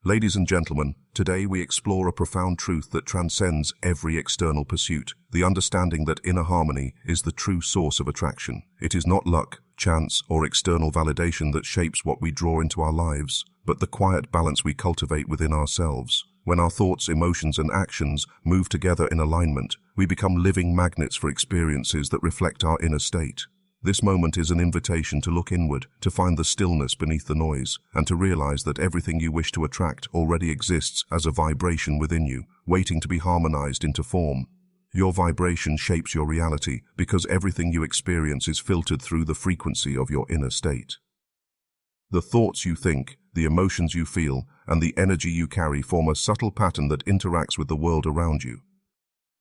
Ladies and gentlemen, today we explore a profound truth that transcends every external pursuit, the understanding that inner harmony is the true source of attraction. It is not luck, chance, or external validation that shapes what we draw into our lives, but the quiet balance we cultivate within ourselves. When our thoughts, emotions, and actions move together in alignment, we become living magnets for experiences that reflect our inner state. This moment is an invitation to look inward, to find the stillness beneath the noise, and to realize that everything you wish to attract already exists as a vibration within you, waiting to be harmonized into form. Your vibration shapes your reality because everything you experience is filtered through the frequency of your inner state. The thoughts you think, the emotions you feel, and the energy you carry form a subtle pattern that interacts with the world around you.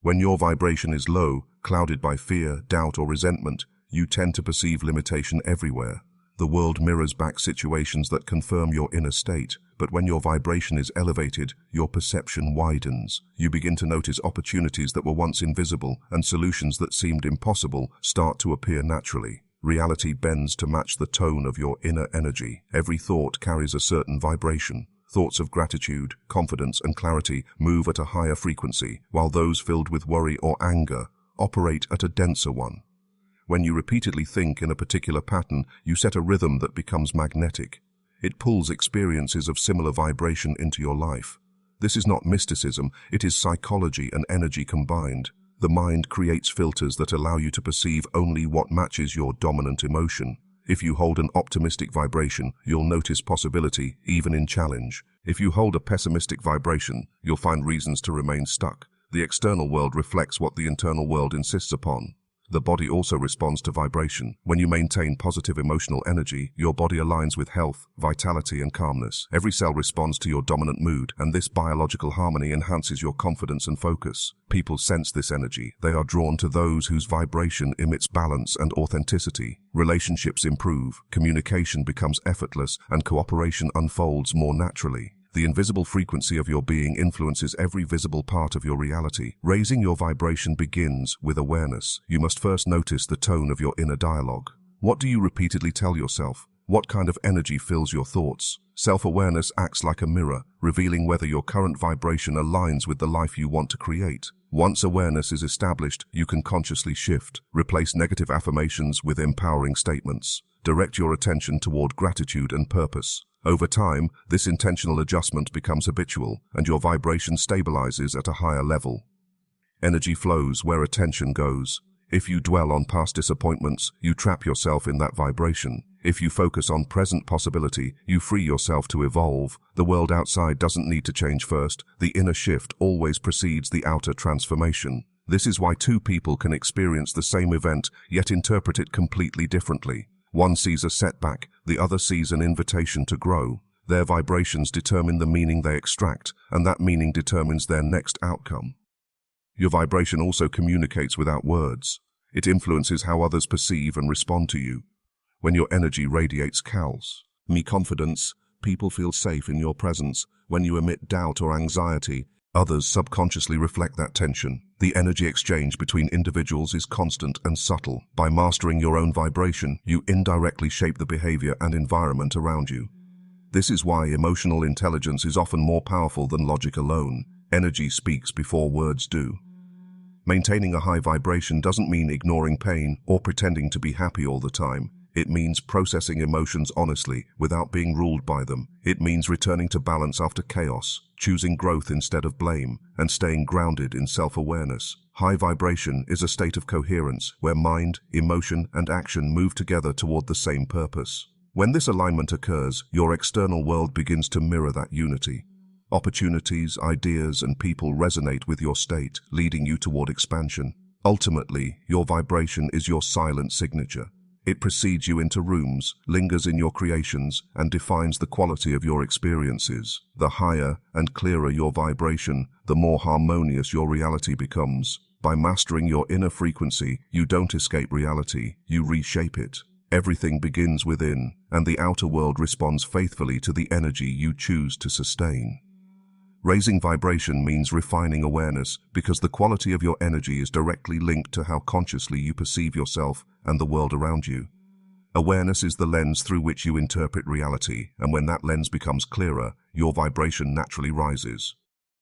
When your vibration is low, clouded by fear, doubt, or resentment, you tend to perceive limitation everywhere. The world mirrors back situations that confirm your inner state, but when your vibration is elevated, your perception widens. You begin to notice opportunities that were once invisible, and solutions that seemed impossible start to appear naturally. Reality bends to match the tone of your inner energy. Every thought carries a certain vibration. Thoughts of gratitude, confidence, and clarity move at a higher frequency, while those filled with worry or anger operate at a denser one. When you repeatedly think in a particular pattern, you set a rhythm that becomes magnetic. It pulls experiences of similar vibration into your life. This is not mysticism, it is psychology and energy combined. The mind creates filters that allow you to perceive only what matches your dominant emotion. If you hold an optimistic vibration, you'll notice possibility, even in challenge. If you hold a pessimistic vibration, you'll find reasons to remain stuck. The external world reflects what the internal world insists upon. The body also responds to vibration. When you maintain positive emotional energy, your body aligns with health, vitality, and calmness. Every cell responds to your dominant mood, and this biological harmony enhances your confidence and focus. People sense this energy. They are drawn to those whose vibration emits balance and authenticity. Relationships improve, communication becomes effortless, and cooperation unfolds more naturally. The invisible frequency of your being influences every visible part of your reality. Raising your vibration begins with awareness. You must first notice the tone of your inner dialogue. What do you repeatedly tell yourself? What kind of energy fills your thoughts? Self-awareness acts like a mirror, revealing whether your current vibration aligns with the life you want to create. Once awareness is established, you can consciously shift. Replace negative affirmations with empowering statements. Direct your attention toward gratitude and purpose. Over time, this intentional adjustment becomes habitual, and your vibration stabilizes at a higher level. Energy flows where attention goes. If you dwell on past disappointments, you trap yourself in that vibration. If you focus on present possibility, you free yourself to evolve. The world outside doesn't need to change first. The inner shift always precedes the outer transformation. This is why two people can experience the same event, yet interpret it completely differently. One sees a setback, the other sees an invitation to grow. Their vibrations determine the meaning they extract, and that meaning determines their next outcome. Your vibration also communicates without words. It influences how others perceive and respond to you. When your energy radiates confidence, people feel safe in your presence. When you emit doubt or anxiety, others subconsciously reflect that tension. The energy exchange between individuals is constant and subtle. By mastering your own vibration, you indirectly shape the behavior and environment around you. This is why emotional intelligence is often more powerful than logic alone. Energy speaks before words do. Maintaining a high vibration doesn't mean ignoring pain or pretending to be happy all the time. It means processing emotions honestly without being ruled by them. It means returning to balance after chaos, choosing growth instead of blame, and staying grounded in self-awareness. High vibration is a state of coherence where mind, emotion, and action move together toward the same purpose. When this alignment occurs, your external world begins to mirror that unity. Opportunities, ideas, and people resonate with your state, leading you toward expansion. Ultimately, your vibration is your silent signature. It precedes you into rooms, lingers in your creations, and defines the quality of your experiences. The higher and clearer your vibration, the more harmonious your reality becomes. By mastering your inner frequency, you don't escape reality, you reshape it. Everything begins within, and the outer world responds faithfully to the energy you choose to sustain. Raising vibration means refining awareness because the quality of your energy is directly linked to how consciously you perceive yourself and the world around you. Awareness is the lens through which you interpret reality, and when that lens becomes clearer, your vibration naturally rises.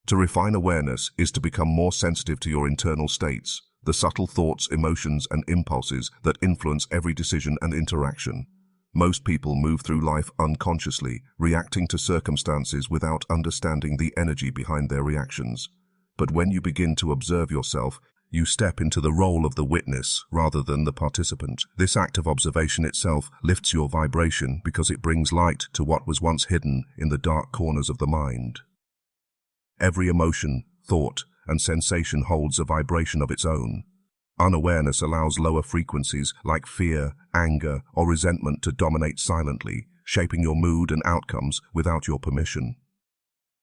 To refine awareness is to become more sensitive to your internal states, the subtle thoughts, emotions, and impulses that influence every decision and interaction. Most people move through life unconsciously, reacting to circumstances without understanding the energy behind their reactions. But when you begin to observe yourself, you step into the role of the witness rather than the participant. This act of observation itself lifts your vibration because it brings light to what was once hidden in the dark corners of the mind. Every emotion, thought, and sensation holds a vibration of its own. Unawareness allows lower frequencies like fear, anger, or resentment to dominate silently, shaping your mood and outcomes without your permission.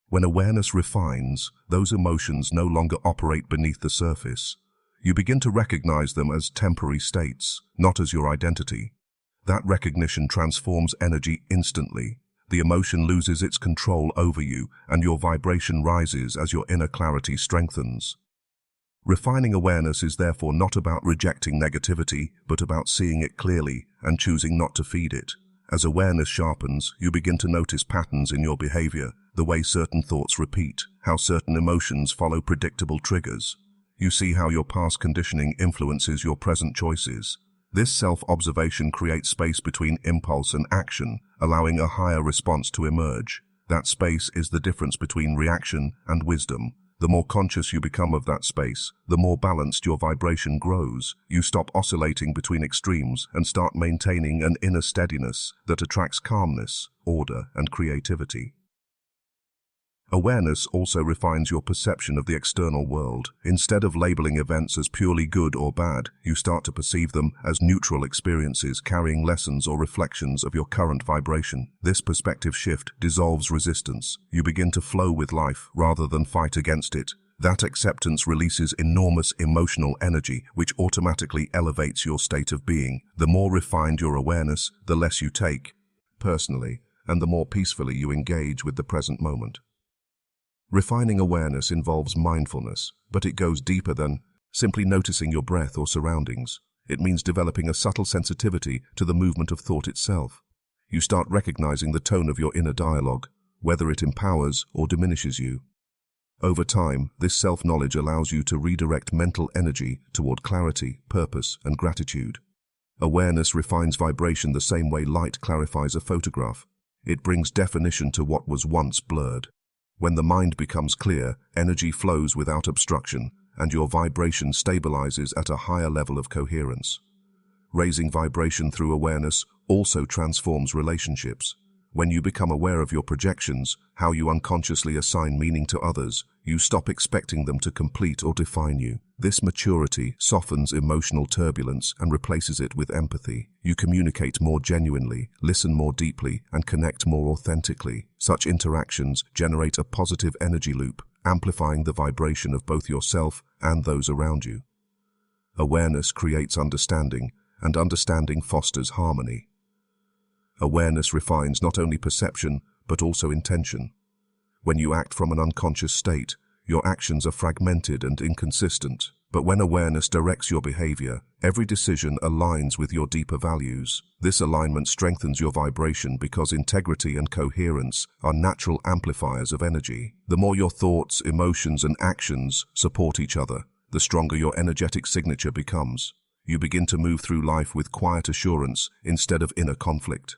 When awareness refines, those emotions no longer operate beneath the surface. You begin to recognize them as temporary states, not as your identity. That recognition transforms energy instantly. The emotion loses its control over you, and your vibration rises as your inner clarity strengthens. Refining awareness is therefore not about rejecting negativity, but about seeing it clearly and choosing not to feed it. As awareness sharpens, you begin to notice patterns in your behavior, the way certain thoughts repeat, how certain emotions follow predictable triggers. You see how your past conditioning influences your present choices. This self-observation creates space between impulse and action, allowing a higher response to emerge. That space is the difference between reaction and wisdom. The more conscious you become of that space, the more balanced your vibration grows. You stop oscillating between extremes and start maintaining an inner steadiness that attracts calmness, order, and creativity. Awareness also refines your perception of the external world. Instead of labeling events as purely good or bad, you start to perceive them as neutral experiences carrying lessons or reflections of your current vibration. This perspective shift dissolves resistance. You begin to flow with life rather than fight against it. That acceptance releases enormous emotional energy, which automatically elevates your state of being. The more refined your awareness, the less you take personally, and the more peacefully you engage with the present moment. Refining awareness involves mindfulness, but it goes deeper than simply noticing your breath or surroundings. It means developing a subtle sensitivity to the movement of thought itself. You start recognizing the tone of your inner dialogue, whether it empowers or diminishes you. Over time, this self-knowledge allows you to redirect mental energy toward clarity, purpose, and gratitude. Awareness refines vibration the same way light clarifies a photograph. It brings definition to what was once blurred. When the mind becomes clear, energy flows without obstruction, and your vibration stabilizes at a higher level of coherence. Raising vibration through awareness also transforms relationships. When you become aware of your projections, how you unconsciously assign meaning to others, you stop expecting them to complete or define you. This maturity softens emotional turbulence and replaces it with empathy. You communicate more genuinely, listen more deeply, and connect more authentically. Such interactions generate a positive energy loop, amplifying the vibration of both yourself and those around you. Awareness creates understanding, and understanding fosters harmony. Awareness refines not only perception, but also intention. When you act from an unconscious state, your actions are fragmented and inconsistent. But when awareness directs your behavior, every decision aligns with your deeper values. This alignment strengthens your vibration because integrity and coherence are natural amplifiers of energy. The more your thoughts, emotions, and actions support each other, the stronger your energetic signature becomes. You begin to move through life with quiet assurance instead of inner conflict.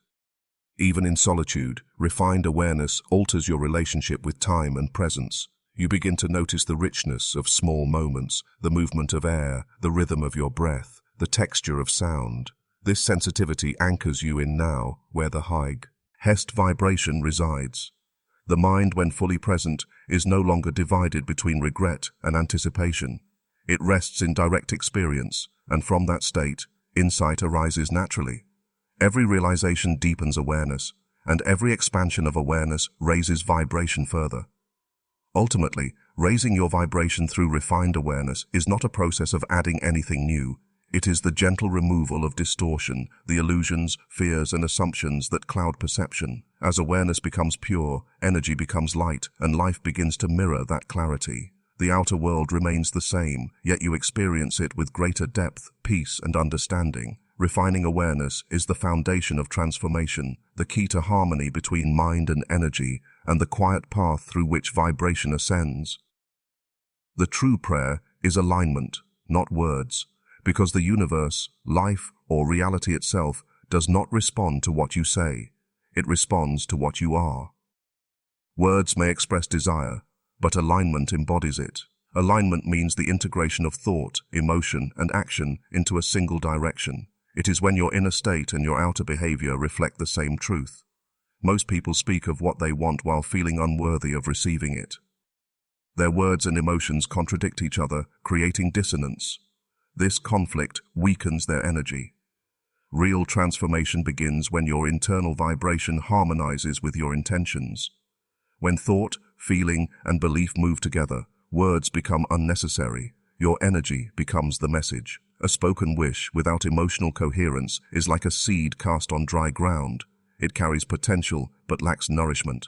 Even in solitude, refined awareness alters your relationship with time and presence. You begin to notice the richness of small moments, the movement of air, the rhythm of your breath, the texture of sound. This sensitivity anchors you in now, where the highest vibration resides. The mind, when fully present, is no longer divided between regret and anticipation. It rests in direct experience, and from that state, insight arises naturally. Every realization deepens awareness, and every expansion of awareness raises vibration further. Ultimately, raising your vibration through refined awareness is not a process of adding anything new. It is the gentle removal of distortion, the illusions, fears, and assumptions that cloud perception. As awareness becomes pure, energy becomes light, and life begins to mirror that clarity. The outer world remains the same, yet you experience it with greater depth, peace, and understanding. Refining awareness is the foundation of transformation, the key to harmony between mind and energy, and the quiet path through which vibration ascends. The true prayer is alignment, not words, because the universe, life, or reality itself does not respond to what you say. It responds to what you are. Words may express desire, but alignment embodies it. Alignment means the integration of thought, emotion, and action into a single direction. It is when your inner state and your outer behavior reflect the same truth. Most people speak of what they want while feeling unworthy of receiving it. Their words and emotions contradict each other, creating dissonance. This conflict weakens their energy. Real transformation begins when your internal vibration harmonizes with your intentions. When thought, feeling, and belief move together, words become unnecessary. Your energy becomes the message. A spoken wish without emotional coherence is like a seed cast on dry ground. It carries potential but lacks nourishment.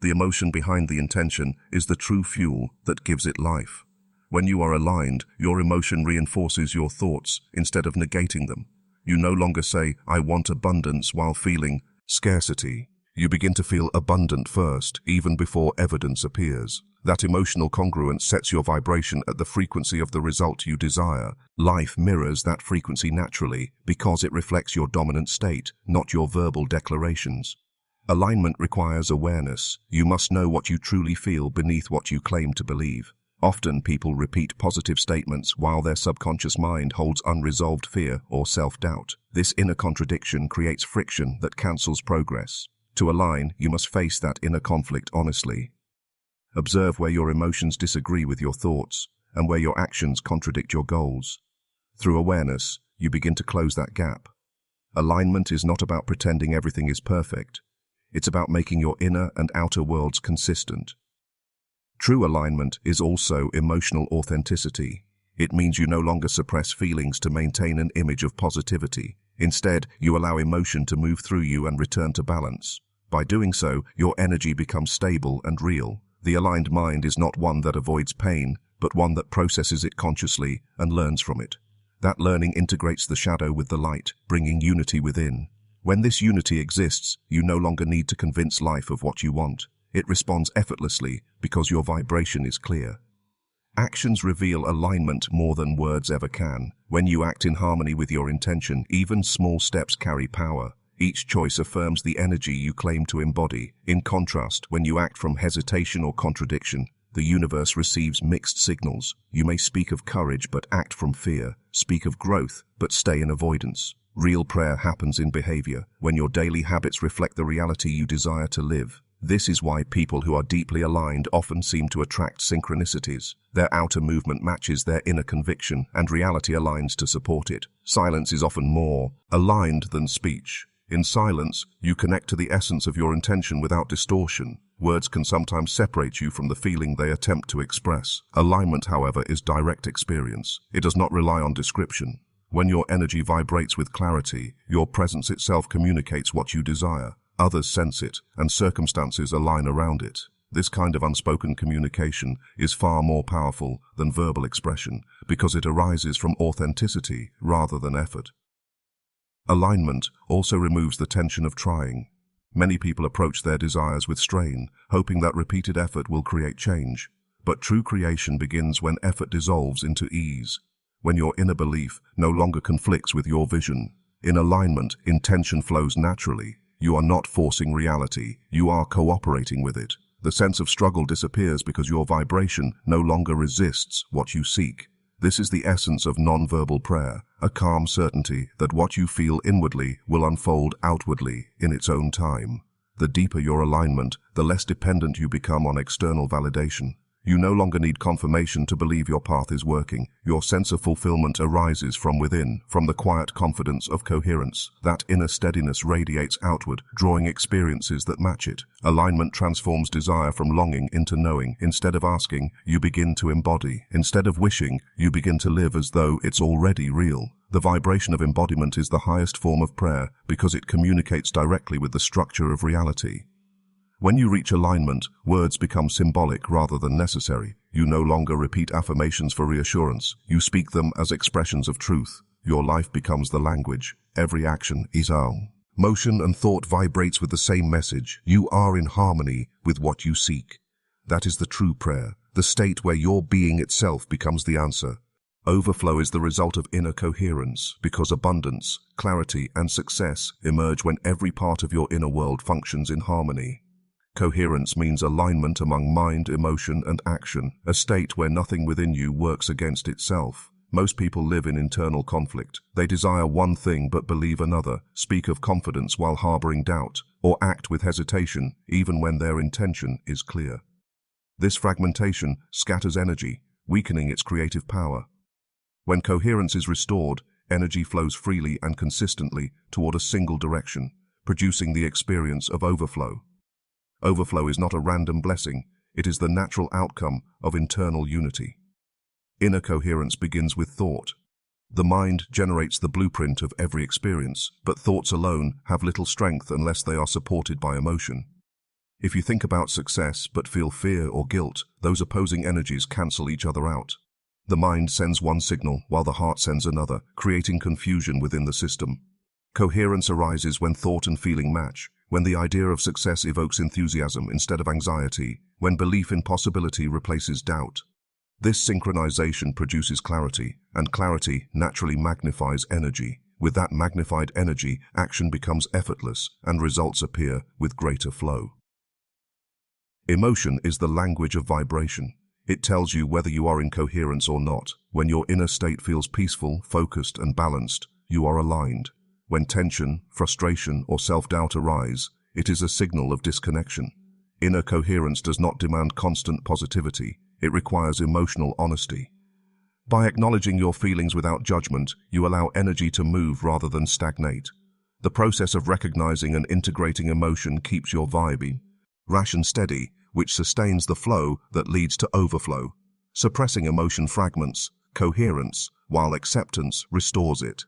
The emotion behind the intention is the true fuel that gives it life. When you are aligned, your emotion reinforces your thoughts instead of negating them. You no longer say, "I want abundance," while feeling scarcity. You begin to feel abundant first, even before evidence appears. That emotional congruence sets your vibration at the frequency of the result you desire. Life mirrors that frequency naturally because it reflects your dominant state, not your verbal declarations. Alignment requires awareness. You must know what you truly feel beneath what you claim to believe. Often people repeat positive statements while their subconscious mind holds unresolved fear or self-doubt. This inner contradiction creates friction that cancels progress. To align, you must face that inner conflict honestly. Observe where your emotions disagree with your thoughts and where your actions contradict your goals. Through awareness, you begin to close that gap. Alignment is not about pretending everything is perfect. It's about making your inner and outer worlds consistent. True alignment is also emotional authenticity. It means you no longer suppress feelings to maintain an image of positivity. Instead, you allow emotion to move through you and return to balance. By doing so, your energy becomes stable and real. The aligned mind is not one that avoids pain, but one that processes it consciously and learns from it. That learning integrates the shadow with the light, bringing unity within. When this unity exists, you no longer need to convince life of what you want. It responds effortlessly because your vibration is clear. Actions reveal alignment more than words ever can. When you act in harmony with your intention, even small steps carry power. Each choice affirms the energy you claim to embody. In contrast, when you act from hesitation or contradiction, the universe receives mixed signals. You may speak of courage but act from fear, speak of growth but stay in avoidance. Real prayer happens in behavior, when your daily habits reflect the reality you desire to live. This is why people who are deeply aligned often seem to attract synchronicities. Their outer movement matches their inner conviction, and reality aligns to support it. Silence is often more aligned than speech. In silence, you connect to the essence of your intention without distortion. Words can sometimes separate you from the feeling they attempt to express. Alignment, however, is direct experience. It does not rely on description. When your energy vibrates with clarity, your presence itself communicates what you desire. Others sense it, and circumstances align around it. This kind of unspoken communication is far more powerful than verbal expression because it arises from authenticity rather than effort. Alignment also removes the tension of trying. Many people approach their desires with strain, hoping that repeated effort will create change. But true creation begins when effort dissolves into ease, when your inner belief no longer conflicts with your vision. In alignment, intention flows naturally. You are not forcing reality, you are cooperating with it. The sense of struggle disappears because your vibration no longer resists what you seek. This is the essence of non-verbal prayer, a calm certainty that what you feel inwardly will unfold outwardly in its own time. The deeper your alignment, the less dependent you become on external validation. You no longer need confirmation to believe your path is working. Your sense of fulfillment arises from within, from the quiet confidence of coherence. That inner steadiness radiates outward, drawing experiences that match it. Alignment transforms desire from longing into knowing. Instead of asking, you begin to embody. Instead of wishing, you begin to live as though it's already real. The vibration of embodiment is the highest form of prayer because it communicates directly with the structure of reality. When you reach alignment, words become symbolic rather than necessary. You no longer repeat affirmations for reassurance. You speak them as expressions of truth. your life becomes the language. Every action is all. Motion and thought vibrates with the same message. You are in harmony with what you seek. That is the true prayer, the state where your being itself becomes the answer. Overflow is the result of inner coherence, because abundance, clarity, and success emerge when every part of your inner world functions in harmony. Coherence means alignment among mind, emotion, and action, a state where nothing within you works against itself. Most people live in internal conflict. They desire one thing but believe another, speak of confidence while harboring doubt, or act with hesitation even when their intention is clear. This fragmentation scatters energy, weakening its creative power. When coherence is restored, energy flows freely and consistently toward a single direction, producing the experience of overflow. Overflow is not a random blessing, it is the natural outcome of internal unity. Inner coherence begins with thought. The mind generates the blueprint of every experience, but thoughts alone have little strength unless they are supported by emotion. If you think about success but feel fear or guilt, those opposing energies cancel each other out. The mind sends one signal while the heart sends another, creating confusion within the system. Coherence arises when thought and feeling match, when the idea of success evokes enthusiasm instead of anxiety, when belief in possibility replaces doubt. This synchronization produces clarity, and clarity naturally magnifies energy. With that magnified energy, action becomes effortless, and results appear with greater flow. Emotion is the language of vibration. It tells you whether you are in coherence or not. When your inner state feels peaceful, focused, and balanced, you are aligned. When tension, frustration, or self-doubt arise, it is a signal of disconnection. Inner coherence does not demand constant positivity. It requires emotional honesty. By acknowledging your feelings without judgment, you allow energy to move rather than stagnate. The process of recognizing and integrating emotion keeps your vibe rash and steady, which sustains the flow that leads to overflow. Suppressing emotion fragments coherence, while acceptance restores it.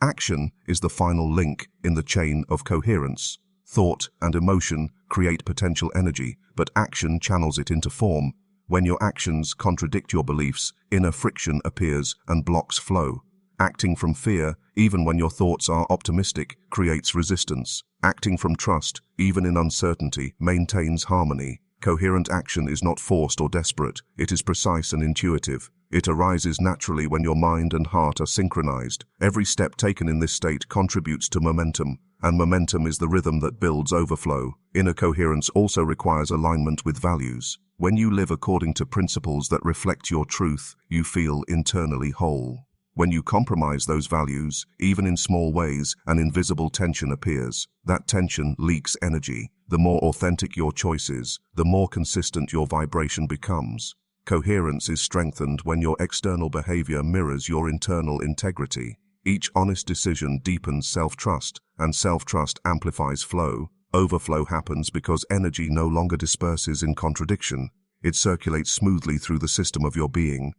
Action is the final link in the chain of coherence. Thought and emotion create potential energy, but action channels it into form. When your actions contradict your beliefs, inner friction appears and blocks flow. Acting from fear, even when your thoughts are optimistic, creates resistance. Acting from trust, even in uncertainty, maintains harmony. Coherent action is not forced or desperate. It is precise and intuitive. It arises naturally when your mind and heart are synchronized. Every step taken in this state contributes to momentum, and momentum is the rhythm that builds overflow. Inner coherence also requires alignment with values. When you live according to principles that reflect your truth, you feel internally whole. When you compromise those values, even in small ways, an invisible tension appears. That tension leaks energy. The more authentic your choice is, the more consistent your vibration becomes. Coherence is strengthened when your external behavior mirrors your internal integrity. Each honest decision deepens self-trust, and self-trust amplifies flow. Overflow happens because energy no longer disperses in contradiction. It circulates smoothly through the system of your being.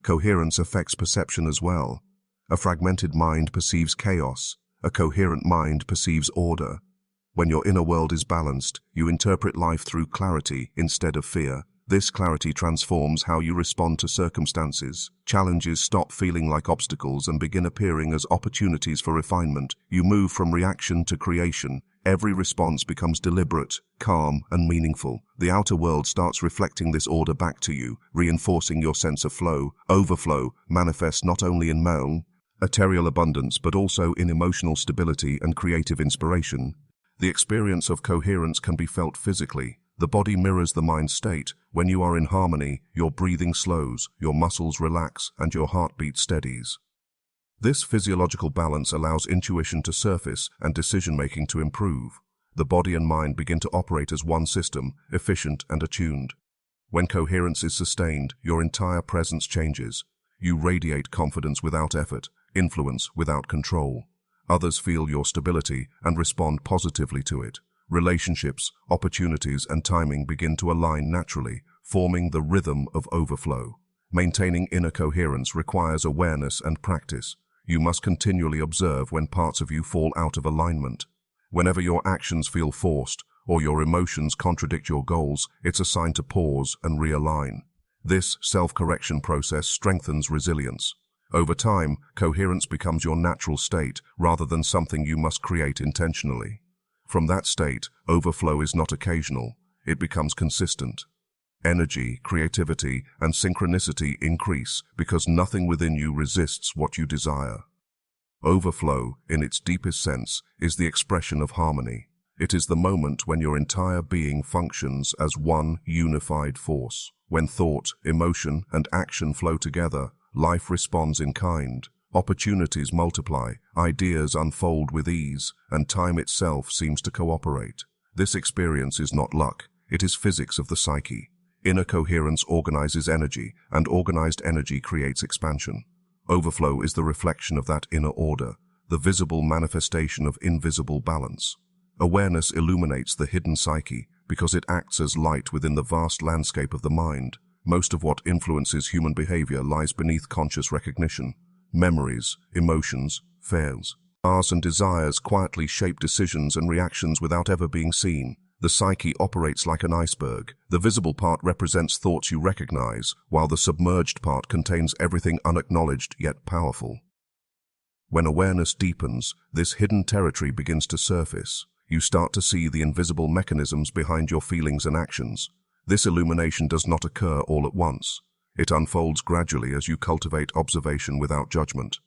Coherence affects perception as well. A fragmented mind perceives chaos. A coherent mind perceives order. When your inner world is balanced, you interpret life through clarity instead of fear. This clarity transforms how you respond to circumstances. Challenges stop feeling like obstacles and begin appearing as opportunities for refinement. You move from reaction to creation. Every response becomes deliberate, calm, and meaningful. The outer world starts reflecting this order back to you, reinforcing your sense of flow. Overflow manifests not only in material abundance but also in emotional stability and creative inspiration. The experience of coherence can be felt physically. The body mirrors the mind state. When you are in harmony, your breathing slows, your muscles relax, and your heartbeat steadies. This physiological balance allows intuition to surface and decision-making to improve. The body and mind begin to operate as one system, efficient and attuned. When coherence is sustained, your entire presence changes. You radiate confidence without effort, influence without control. Others feel your stability and respond positively to it. Relationships, opportunities, and timing begin to align naturally, forming the rhythm of overflow. Maintaining inner coherence requires awareness and practice. You must continually observe when parts of you fall out of alignment. Whenever your actions feel forced or your emotions contradict your goals, it's a sign to pause and realign. This self-correction process strengthens resilience. Over time, coherence becomes your natural state rather than something you must create intentionally. From that state, overflow is not occasional, it becomes consistent. Energy, creativity, and synchronicity increase because nothing within you resists what you desire. Overflow, in its deepest sense, is the expression of harmony. It is the moment when your entire being functions as one unified force. When thought, emotion, and action flow together, life responds in kind. Opportunities multiply, ideas unfold with ease, and time itself seems to cooperate. This experience is not luck, it is physics of the psyche. Inner coherence organizes energy, and organized energy creates expansion. Overflow is the reflection of that inner order, the visible manifestation of invisible balance. Awareness illuminates the hidden psyche because it acts as light within the vast landscape of the mind. Most of what influences human behavior lies beneath conscious recognition. Memories, emotions, fears, and desires quietly shape decisions and reactions without ever being seen. The psyche operates like an iceberg. The visible part represents thoughts you recognize, while the submerged part contains everything unacknowledged yet powerful. When awareness deepens, this hidden territory begins to surface. You start to see the invisible mechanisms behind your feelings and actions. This illumination does not occur all at once. It unfolds gradually as you cultivate observation without judgment.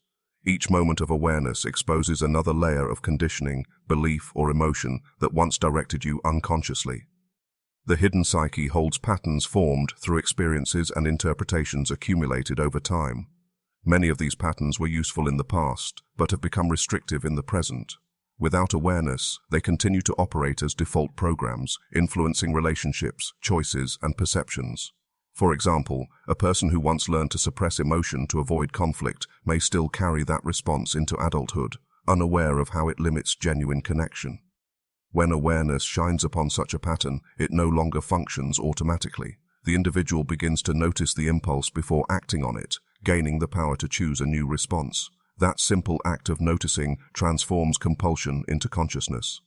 Each moment of awareness exposes another layer of conditioning, belief, or emotion that once directed you unconsciously. The hidden psyche holds patterns formed through experiences and interpretations accumulated over time. Many of these patterns were useful in the past, but have become restrictive in the present. Without awareness, they continue to operate as default programs, influencing relationships, choices, and perceptions. For example, a person who once learned to suppress emotion to avoid conflict may still carry that response into adulthood, unaware of how it limits genuine connection. When awareness shines upon such a pattern, it no longer functions automatically. The individual begins to notice the impulse before acting on it, gaining the power to choose a new response. That simple act of noticing transforms compulsion into consciousness.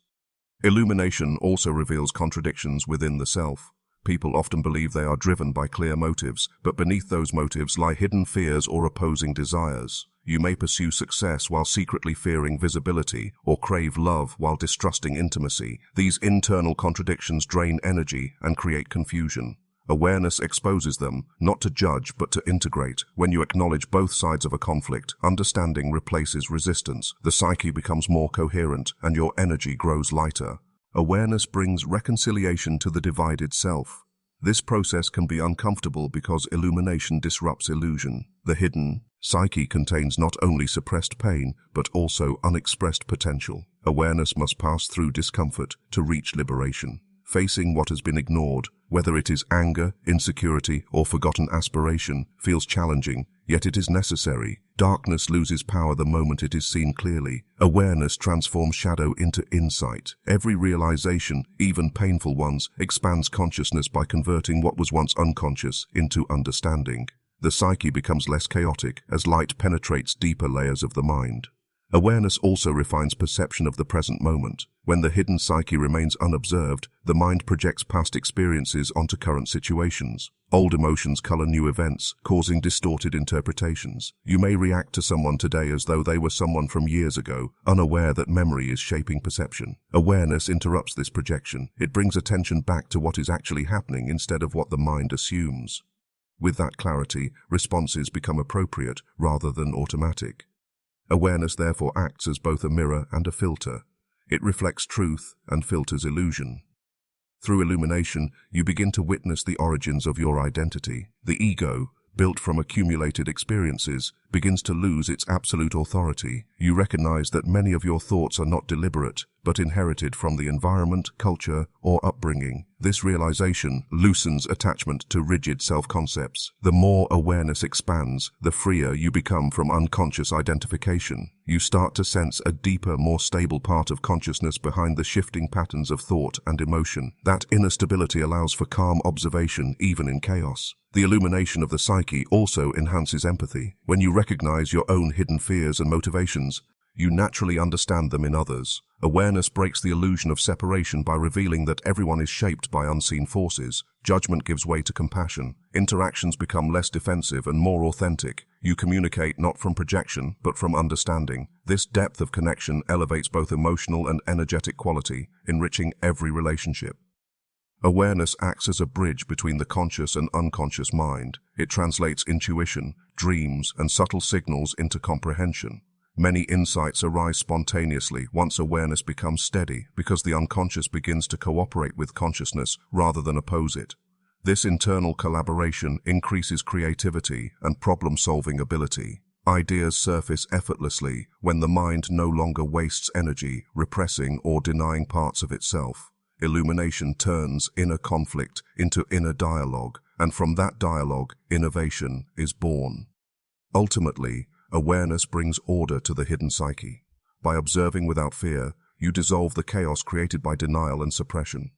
Illumination also reveals contradictions within the self. People often believe they are driven by clear motives, but beneath those motives lie hidden fears or opposing desires. You may pursue success while secretly fearing visibility, or crave love while distrusting intimacy. These internal contradictions drain energy and create confusion. Awareness exposes them, not to judge but to integrate. When you acknowledge both sides of a conflict, understanding replaces resistance. The psyche becomes more coherent and your energy grows lighter. Awareness brings reconciliation to the divided self. This process can be uncomfortable because illumination disrupts illusion. The hidden psyche contains not only suppressed pain, but also unexpressed potential. Awareness must pass through discomfort to reach liberation. Facing what has been ignored, whether it is anger, insecurity, or forgotten aspiration, feels challenging, yet it is necessary. Darkness loses power the moment it is seen clearly. Awareness transforms shadow into insight. Every realization, even painful ones, expands consciousness by converting what was once unconscious into understanding. The psyche becomes less chaotic as light penetrates deeper layers of the mind. Awareness also refines perception of the present moment. When the hidden psyche remains unobserved, the mind projects past experiences onto current situations. Old emotions color new events, causing distorted interpretations. You may react to someone today as though they were someone from years ago, unaware that memory is shaping perception. Awareness interrupts this projection. It brings attention back to what is actually happening instead of what the mind assumes. With that clarity, responses become appropriate rather than automatic. Awareness therefore acts as both a mirror and a filter. It reflects truth and filters illusion. Through illumination, you begin to witness the origins of your identity. The ego, built from accumulated experiences, begins to lose its absolute authority. You recognize that many of your thoughts are not deliberate, but inherited from the environment, culture, or upbringing. This realization loosens attachment to rigid self-concepts. The more awareness expands, the freer you become from unconscious identification. You start to sense a deeper, more stable part of consciousness behind the shifting patterns of thought and emotion. That inner stability allows for calm observation even in chaos. The illumination of the psyche also enhances empathy. When you recognize your own hidden fears and motivations, you naturally understand them in others. Awareness breaks the illusion of separation by revealing that everyone is shaped by unseen forces. Judgment gives way to compassion. Interactions become less defensive and more authentic. You communicate not from projection, but from understanding. This depth of connection elevates both emotional and energetic quality, enriching every relationship. Awareness acts as a bridge between the conscious and unconscious mind. It translates intuition, dreams, and subtle signals into comprehension. Many insights arise spontaneously once awareness becomes steady, because the unconscious begins to cooperate with consciousness rather than oppose it. This internal collaboration increases creativity and problem-solving ability. Ideas surface effortlessly when the mind no longer wastes energy repressing or denying parts of itself. Illumination turns inner conflict into inner dialogue, and from that dialogue, innovation is born. Ultimately, awareness brings order to the hidden psyche. By observing without fear, you dissolve the chaos created by denial and suppression.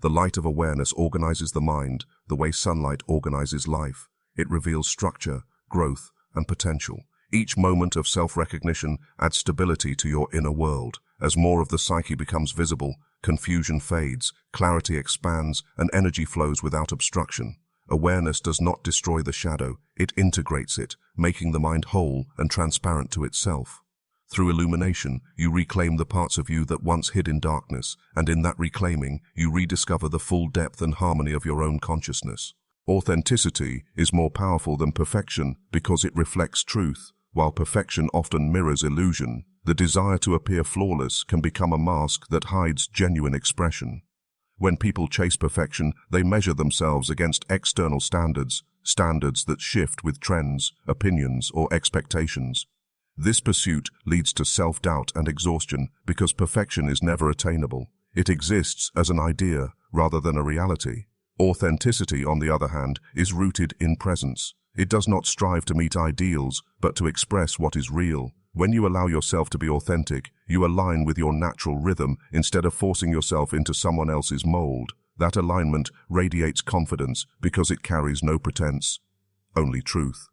The light of awareness organizes the mind the way sunlight organizes life. It reveals structure, growth, and potential. Each moment of self-recognition adds stability to your inner world. As more of the psyche becomes visible, confusion fades, clarity expands, and energy flows without obstruction. Awareness does not destroy the shadow, it integrates it, making the mind whole and transparent to itself. Through illumination, you reclaim the parts of you that once hid in darkness, and in that reclaiming, you rediscover the full depth and harmony of your own consciousness. Authenticity is more powerful than perfection because it reflects truth. While perfection often mirrors illusion, the desire to appear flawless can become a mask that hides genuine expression. When people chase perfection, they measure themselves against external standards that shift with trends, opinions, or expectations. This pursuit leads to self-doubt and exhaustion because perfection is never attainable. It exists as an idea rather than a reality. Authenticity, on the other hand, is rooted in presence. It does not strive to meet ideals, but to express what is real. When you allow yourself to be authentic, you align with your natural rhythm instead of forcing yourself into someone else's mold. That alignment radiates confidence because it carries no pretense, only truth.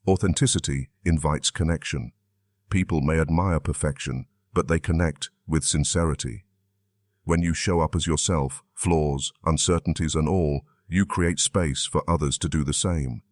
Authenticity invites connection. People may admire perfection, but they connect with sincerity. When you show up as yourself, flaws, uncertainties and all, you create space for others to do the same.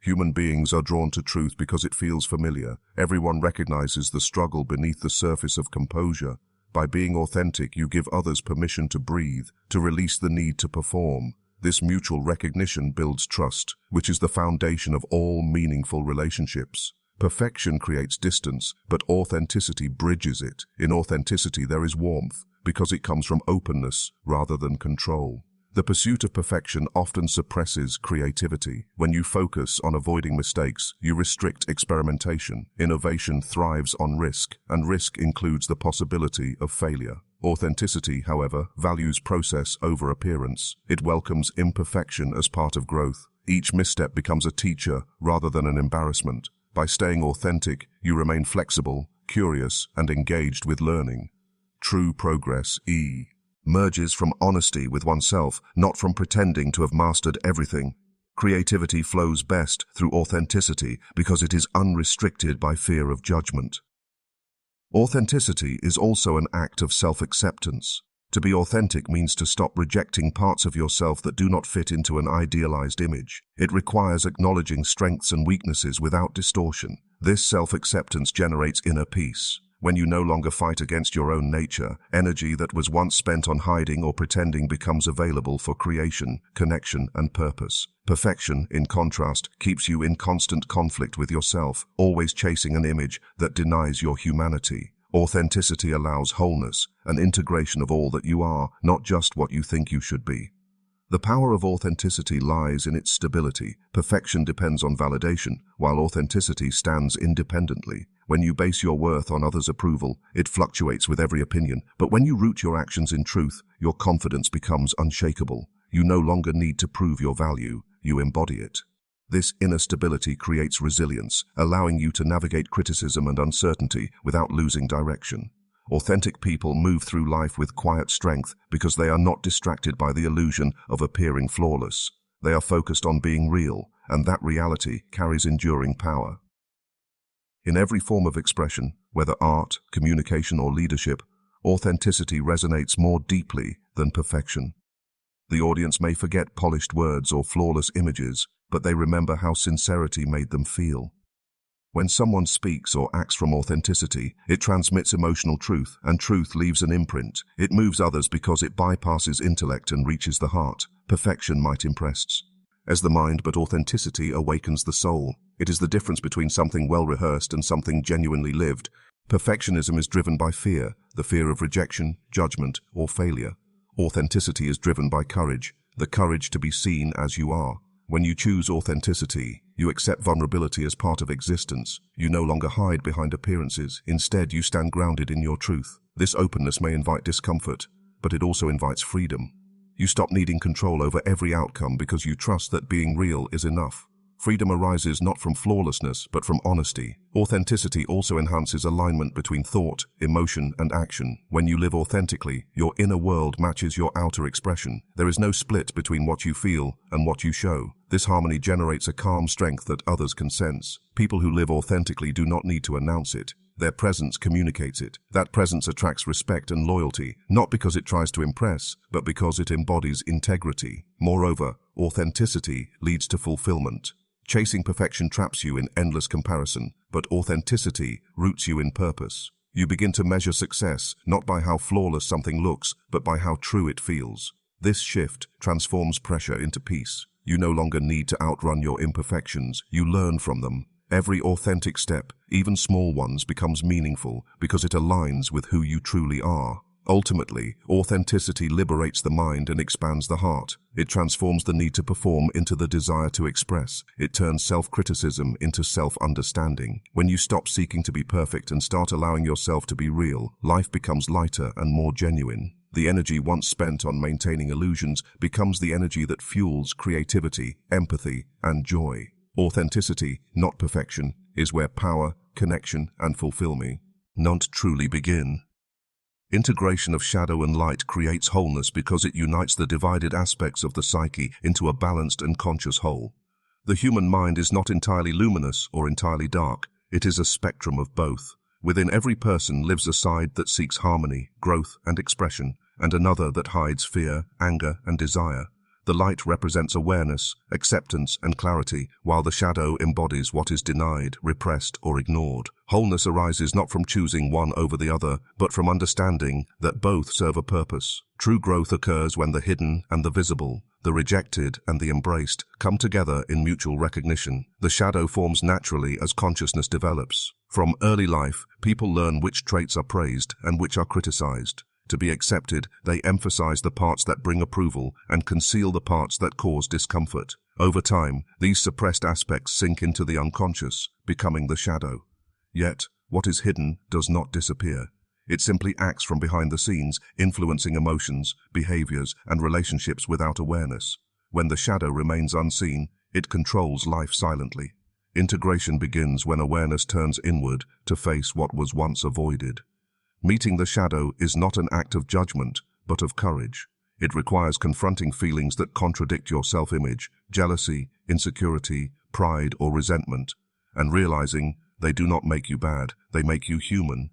Human beings are drawn to truth because it feels familiar. Everyone recognizes the struggle beneath the surface of composure. By being authentic, you give others permission to breathe, to release the need to perform. This mutual recognition builds trust, which is the foundation of all meaningful relationships. Perfection creates distance, but authenticity bridges it. In authenticity, there is warmth, because it comes from openness rather than control. The pursuit of perfection often suppresses creativity. When you focus on avoiding mistakes, you restrict experimentation. Innovation thrives on risk, and risk includes the possibility of failure. Authenticity, however, values process over appearance. It welcomes imperfection as part of growth. Each misstep becomes a teacher rather than an embarrassment. By staying authentic, you remain flexible, curious, and engaged with learning. True progress emerges from honesty with oneself, not from pretending to have mastered everything. Creativity flows best through authenticity because it is unrestricted by fear of judgment. Authenticity is also an act of self-acceptance. To be authentic means to stop rejecting parts of yourself that do not fit into an idealized image. It requires acknowledging strengths and weaknesses without distortion. This self-acceptance generates inner peace. When you no longer fight against your own nature, energy that was once spent on hiding or pretending becomes available for creation, connection, and purpose. Perfection, in contrast, keeps you in constant conflict with yourself, always chasing an image that denies your humanity. Authenticity allows wholeness, an integration of all that you are, not just what you think you should be. The power of authenticity lies in its stability. Perfection depends on validation, while authenticity stands independently. When you base your worth on others' approval, it fluctuates with every opinion. But when you root your actions in truth, your confidence becomes unshakable. You no longer need to prove your value, you embody it. This inner stability creates resilience, allowing you to navigate criticism and uncertainty without losing direction. Authentic people move through life with quiet strength because they are not distracted by the illusion of appearing flawless. They are focused on being real, and that reality carries enduring power. In every form of expression, whether art, communication, or leadership, authenticity resonates more deeply than perfection. The audience may forget polished words or flawless images, but they remember how sincerity made them feel. When someone speaks or acts from authenticity, it transmits emotional truth, and truth leaves an imprint. It moves others because it bypasses intellect and reaches the heart. Perfection might impress as the mind, but authenticity awakens the soul. It is the difference between something well-rehearsed and something genuinely lived. Perfectionism is driven by fear, the fear of rejection, judgment, or failure. Authenticity is driven by courage, the courage to be seen as you are. When you choose authenticity, you accept vulnerability as part of existence. You no longer hide behind appearances. Instead, you stand grounded in your truth. This openness may invite discomfort, but it also invites freedom. You stop needing control over every outcome because you trust that being real is enough. Freedom arises not from flawlessness, but from honesty. Authenticity also enhances alignment between thought, emotion, and action. When you live authentically, your inner world matches your outer expression. There is no split between what you feel and what you show. This harmony generates a calm strength that others can sense. People who live authentically do not need to announce it. Their presence communicates it. That presence attracts respect and loyalty, not because it tries to impress, but because it embodies integrity. Moreover, authenticity leads to fulfillment. Chasing perfection traps you in endless comparison, but authenticity roots you in purpose. You begin to measure success not by how flawless something looks, but by how true it feels. This shift transforms pressure into peace. You no longer need to outrun your imperfections. You learn from them. Every authentic step, even small ones, becomes meaningful because it aligns with who you truly are. Ultimately, authenticity liberates the mind and expands the heart. It transforms the need to perform into the desire to express. It turns self-criticism into self-understanding. When you stop seeking to be perfect and start allowing yourself to be real, life becomes lighter and more genuine. The energy once spent on maintaining illusions becomes the energy that fuels creativity, empathy, and joy. Authenticity, not perfection, is where power, connection, and fulfillment truly begin. Integration of shadow and light creates wholeness because it unites the divided aspects of the psyche into a balanced and conscious whole. The human mind is not entirely luminous or entirely dark. It is a spectrum of both. Within every person lives a side that seeks harmony, growth, and expression, and another that hides fear, anger, and desire. The light represents awareness, acceptance, and clarity, while the shadow embodies what is denied, repressed, or ignored. Wholeness arises not from choosing one over the other, but from understanding that both serve a purpose. True growth occurs when the hidden and the visible, the rejected and the embraced, come together in mutual recognition. The shadow forms naturally as consciousness develops. From early life, people learn which traits are praised and which are criticized. To be accepted, they emphasize the parts that bring approval and conceal the parts that cause discomfort. Over time, these suppressed aspects sink into the unconscious, becoming the shadow. Yet, what is hidden does not disappear. It simply acts from behind the scenes, influencing emotions, behaviors, and relationships without awareness. When the shadow remains unseen, it controls life silently. Integration begins when awareness turns inward to face what was once avoided. Meeting the shadow is not an act of judgment, but of courage. It requires confronting feelings that contradict your self-image, jealousy, insecurity, pride, or resentment, and realizing they do not make you bad, they make you human.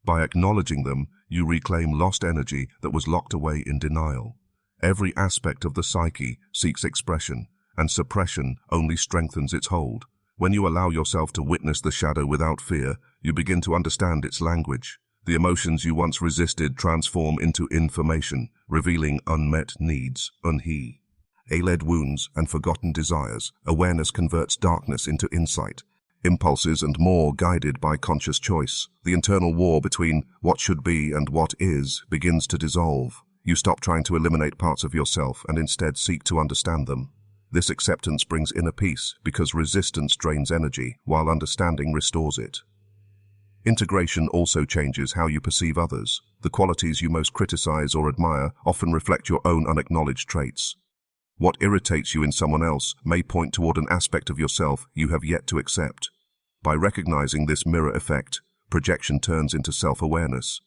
By acknowledging them, you reclaim lost energy that was locked away in denial. Every aspect of the psyche seeks expression, and suppression only strengthens its hold. When you allow yourself to witness the shadow without fear, you begin to understand its language. The emotions you once resisted transform into information, revealing unmet needs, unhealed wounds, and forgotten desires. Awareness converts darkness into insight, impulses and more guided by conscious choice. The internal war between what should be and what is begins to dissolve. You stop trying to eliminate parts of yourself and instead seek to understand them. This acceptance brings inner peace because resistance drains energy, while understanding restores it. Integration also changes how you perceive others. The qualities you most criticize or admire often reflect your own unacknowledged traits. What irritates you in someone else may point toward an aspect of yourself you have yet to accept. By recognizing this mirror effect, projection turns into self-awareness.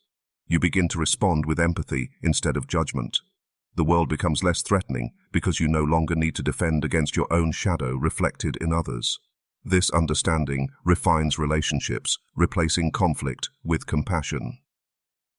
You begin to respond with empathy instead of judgment. The world becomes less threatening because you no longer need to defend against your own shadow reflected in others. This understanding refines relationships, replacing conflict with compassion.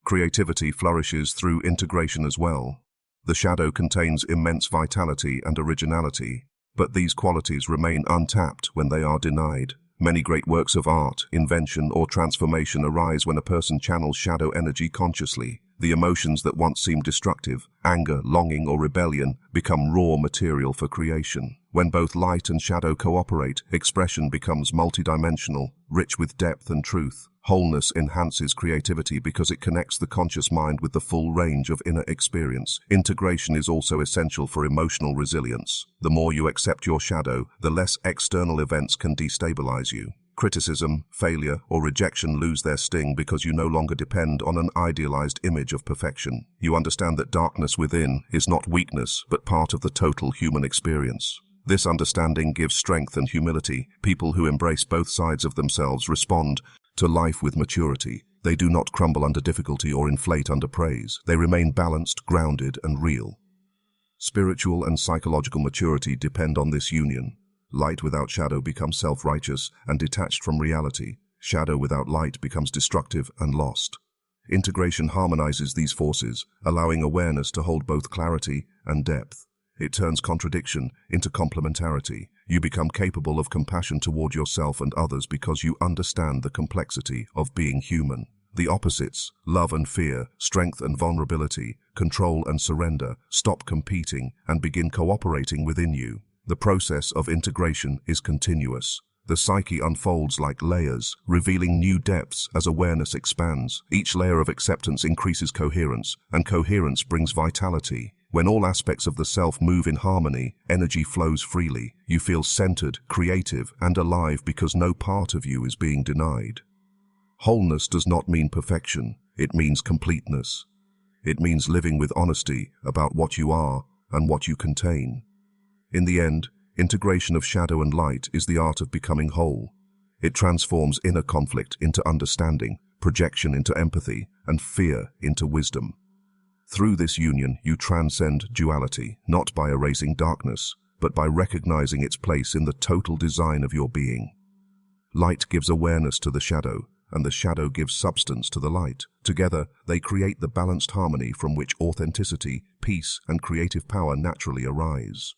Creativity flourishes through integration as well. The shadow contains immense vitality and originality, but these qualities remain untapped when they are denied. Many great works of art, invention, or transformation arise when a person channels shadow energy consciously. The emotions that once seemed destructive, anger, longing, or rebellion, become raw material for creation. When both light and shadow cooperate, expression becomes multidimensional, rich with depth and truth. Wholeness enhances creativity because it connects the conscious mind with the full range of inner experience. Integration is also essential for emotional resilience. The more you accept your shadow, the less external events can destabilize you. Criticism, failure, or rejection lose their sting because you no longer depend on an idealized image of perfection. You understand that darkness within is not weakness, but part of the total human experience. This understanding gives strength and humility. People who embrace both sides of themselves respond to life with maturity. They do not crumble under difficulty or inflate under praise. They remain balanced, grounded, and real. Spiritual and psychological maturity depend on this union. Light without shadow becomes self-righteous and detached from reality. Shadow without light becomes destructive and lost. Integration harmonizes these forces, allowing awareness to hold both clarity and depth. It turns contradiction into complementarity. You become capable of compassion toward yourself and others because you understand the complexity of being human. The opposites, love and fear, strength and vulnerability, control and surrender, stop competing and begin cooperating within you. The process of integration is continuous. The psyche unfolds like layers, revealing new depths as awareness expands. Each layer of acceptance increases coherence, and coherence brings vitality. When all aspects of the self move in harmony, energy flows freely. You feel centered, creative, and alive because no part of you is being denied. Wholeness does not mean perfection. It means completeness. It means living with honesty about what you are and what you contain. In the end, integration of shadow and light is the art of becoming whole. It transforms inner conflict into understanding, projection into empathy, and fear into wisdom. Through this union, you transcend duality, not by erasing darkness, but by recognizing its place in the total design of your being. Light gives awareness to the shadow, and the shadow gives substance to the light. Together, they create the balanced harmony from which authenticity, peace, and creative power naturally arise.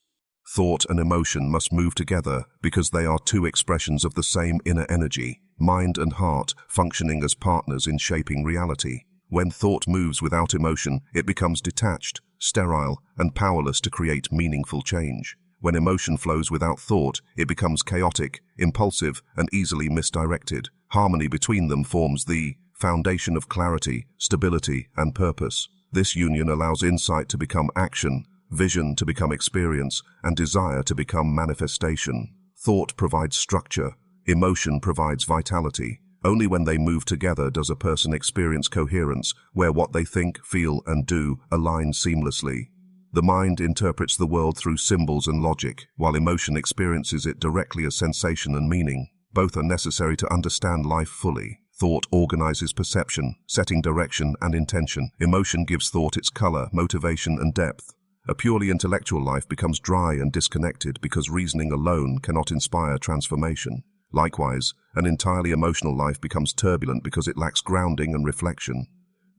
Thought and emotion must move together because they are two expressions of the same inner energy, mind and heart functioning as partners in shaping reality. When thought moves without emotion, it becomes detached, sterile, and powerless to create meaningful change. When emotion flows without thought, it becomes chaotic, impulsive, and easily misdirected. Harmony between them forms the foundation of clarity, stability, and purpose. This union allows insight to become action, vision to become experience, and desire to become manifestation. Thought provides structure, emotion provides vitality. Only when they move together does a person experience coherence, where what they think, feel, and do align seamlessly. The mind interprets the world through symbols and logic, while emotion experiences it directly as sensation and meaning. Both are necessary to understand life fully. Thought organizes perception, setting direction and intention. Emotion gives thought its color, motivation, and depth. A purely intellectual life becomes dry and disconnected because reasoning alone cannot inspire transformation. Likewise, an entirely emotional life becomes turbulent because it lacks grounding and reflection.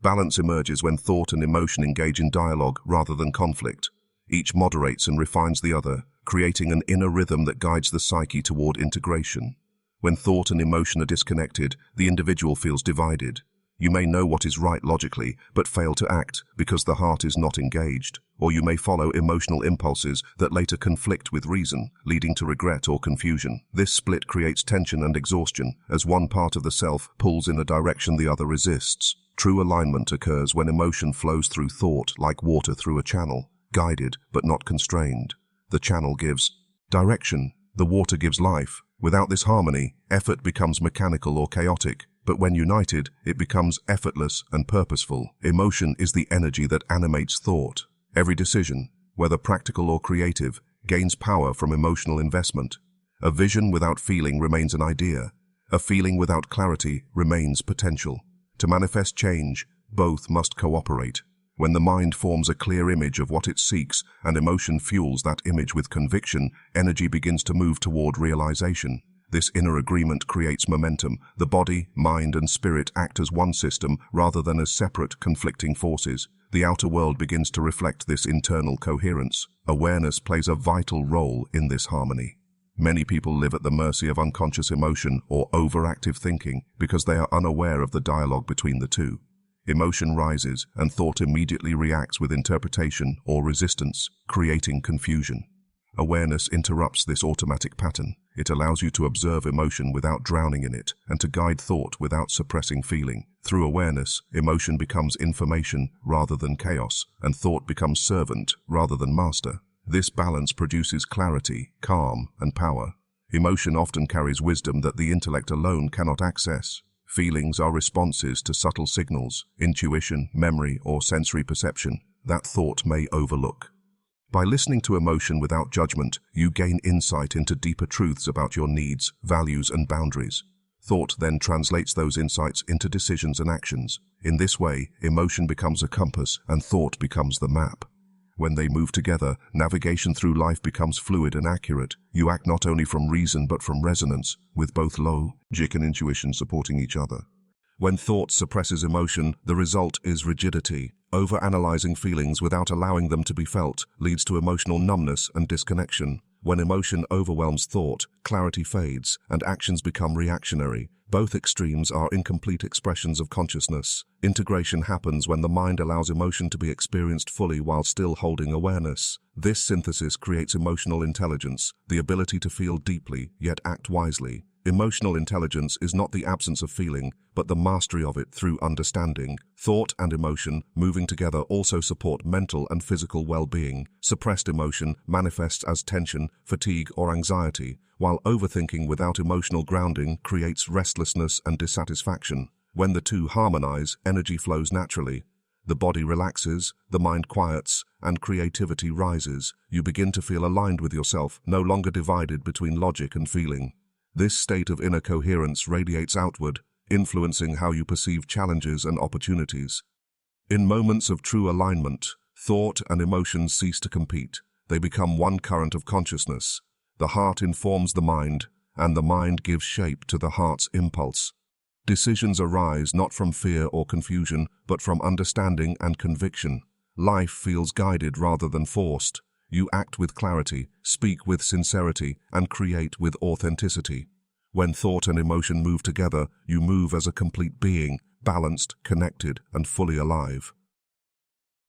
Balance emerges when thought and emotion engage in dialogue rather than conflict. Each moderates and refines the other, creating an inner rhythm that guides the psyche toward integration. When thought and emotion are disconnected, the individual feels divided. You may know what is right logically, but fail to act because the heart is not engaged. Or you may follow emotional impulses that later conflict with reason, leading to regret or confusion. This split creates tension and exhaustion, as one part of the self pulls in a direction the other resists. True alignment occurs when emotion flows through thought like water through a channel, guided but not constrained. The channel gives direction, the water gives life. Without this harmony, effort becomes mechanical or chaotic. But when united, it becomes effortless and purposeful. Emotion is the energy that animates thought. Every decision, whether practical or creative, gains power from emotional investment. A vision without feeling remains an idea. A feeling without clarity remains potential. To manifest change, both must cooperate. When the mind forms a clear image of what it seeks and emotion fuels that image with conviction, energy begins to move toward realization. This inner agreement creates momentum. The body, mind, and spirit act as one system rather than as separate, conflicting forces. The outer world begins to reflect this internal coherence. Awareness plays a vital role in this harmony. Many people live at the mercy of unconscious emotion or overactive thinking because they are unaware of the dialogue between the two. Emotion rises, and thought immediately reacts with interpretation or resistance, creating confusion. Awareness interrupts this automatic pattern. It allows you to observe emotion without drowning in it, and to guide thought without suppressing feeling. Through awareness, emotion becomes information rather than chaos, and thought becomes servant rather than master. This balance produces clarity, calm, and power. Emotion often carries wisdom that the intellect alone cannot access. Feelings are responses to subtle signals, intuition, memory, or sensory perception that thought may overlook. By listening to emotion without judgment, you gain insight into deeper truths about your needs, values, and boundaries. Thought then translates those insights into decisions and actions. In this way, emotion becomes a compass and thought becomes the map. When they move together, navigation through life becomes fluid and accurate. You act not only from reason but from resonance, with both logic and intuition supporting each other. When thought suppresses emotion, the result is rigidity. Overanalyzing feelings without allowing them to be felt leads to emotional numbness and disconnection. When emotion overwhelms thought, clarity fades, and actions become reactionary. Both extremes are incomplete expressions of consciousness. Integration happens when the mind allows emotion to be experienced fully while still holding awareness. This synthesis creates emotional intelligence, the ability to feel deeply yet act wisely. Emotional intelligence is not the absence of feeling, but the mastery of it through understanding. Thought and emotion, moving together, also support mental and physical well-being. Suppressed emotion manifests as tension, fatigue, or anxiety, while overthinking without emotional grounding creates restlessness and dissatisfaction. When the two harmonize, energy flows naturally. The body relaxes, the mind quiets, and creativity rises. You begin to feel aligned with yourself, no longer divided between logic and feeling. This state of inner coherence radiates outward, influencing how you perceive challenges and opportunities. In moments of true alignment, thought and emotion cease to compete. They become one current of consciousness. The heart informs the mind, and the mind gives shape to the heart's impulse. Decisions arise not from fear or confusion, but from understanding and conviction. Life feels guided rather than forced. You act with clarity, speak with sincerity, and create with authenticity. When thought and emotion move together, you move as a complete being, balanced, connected, and fully alive.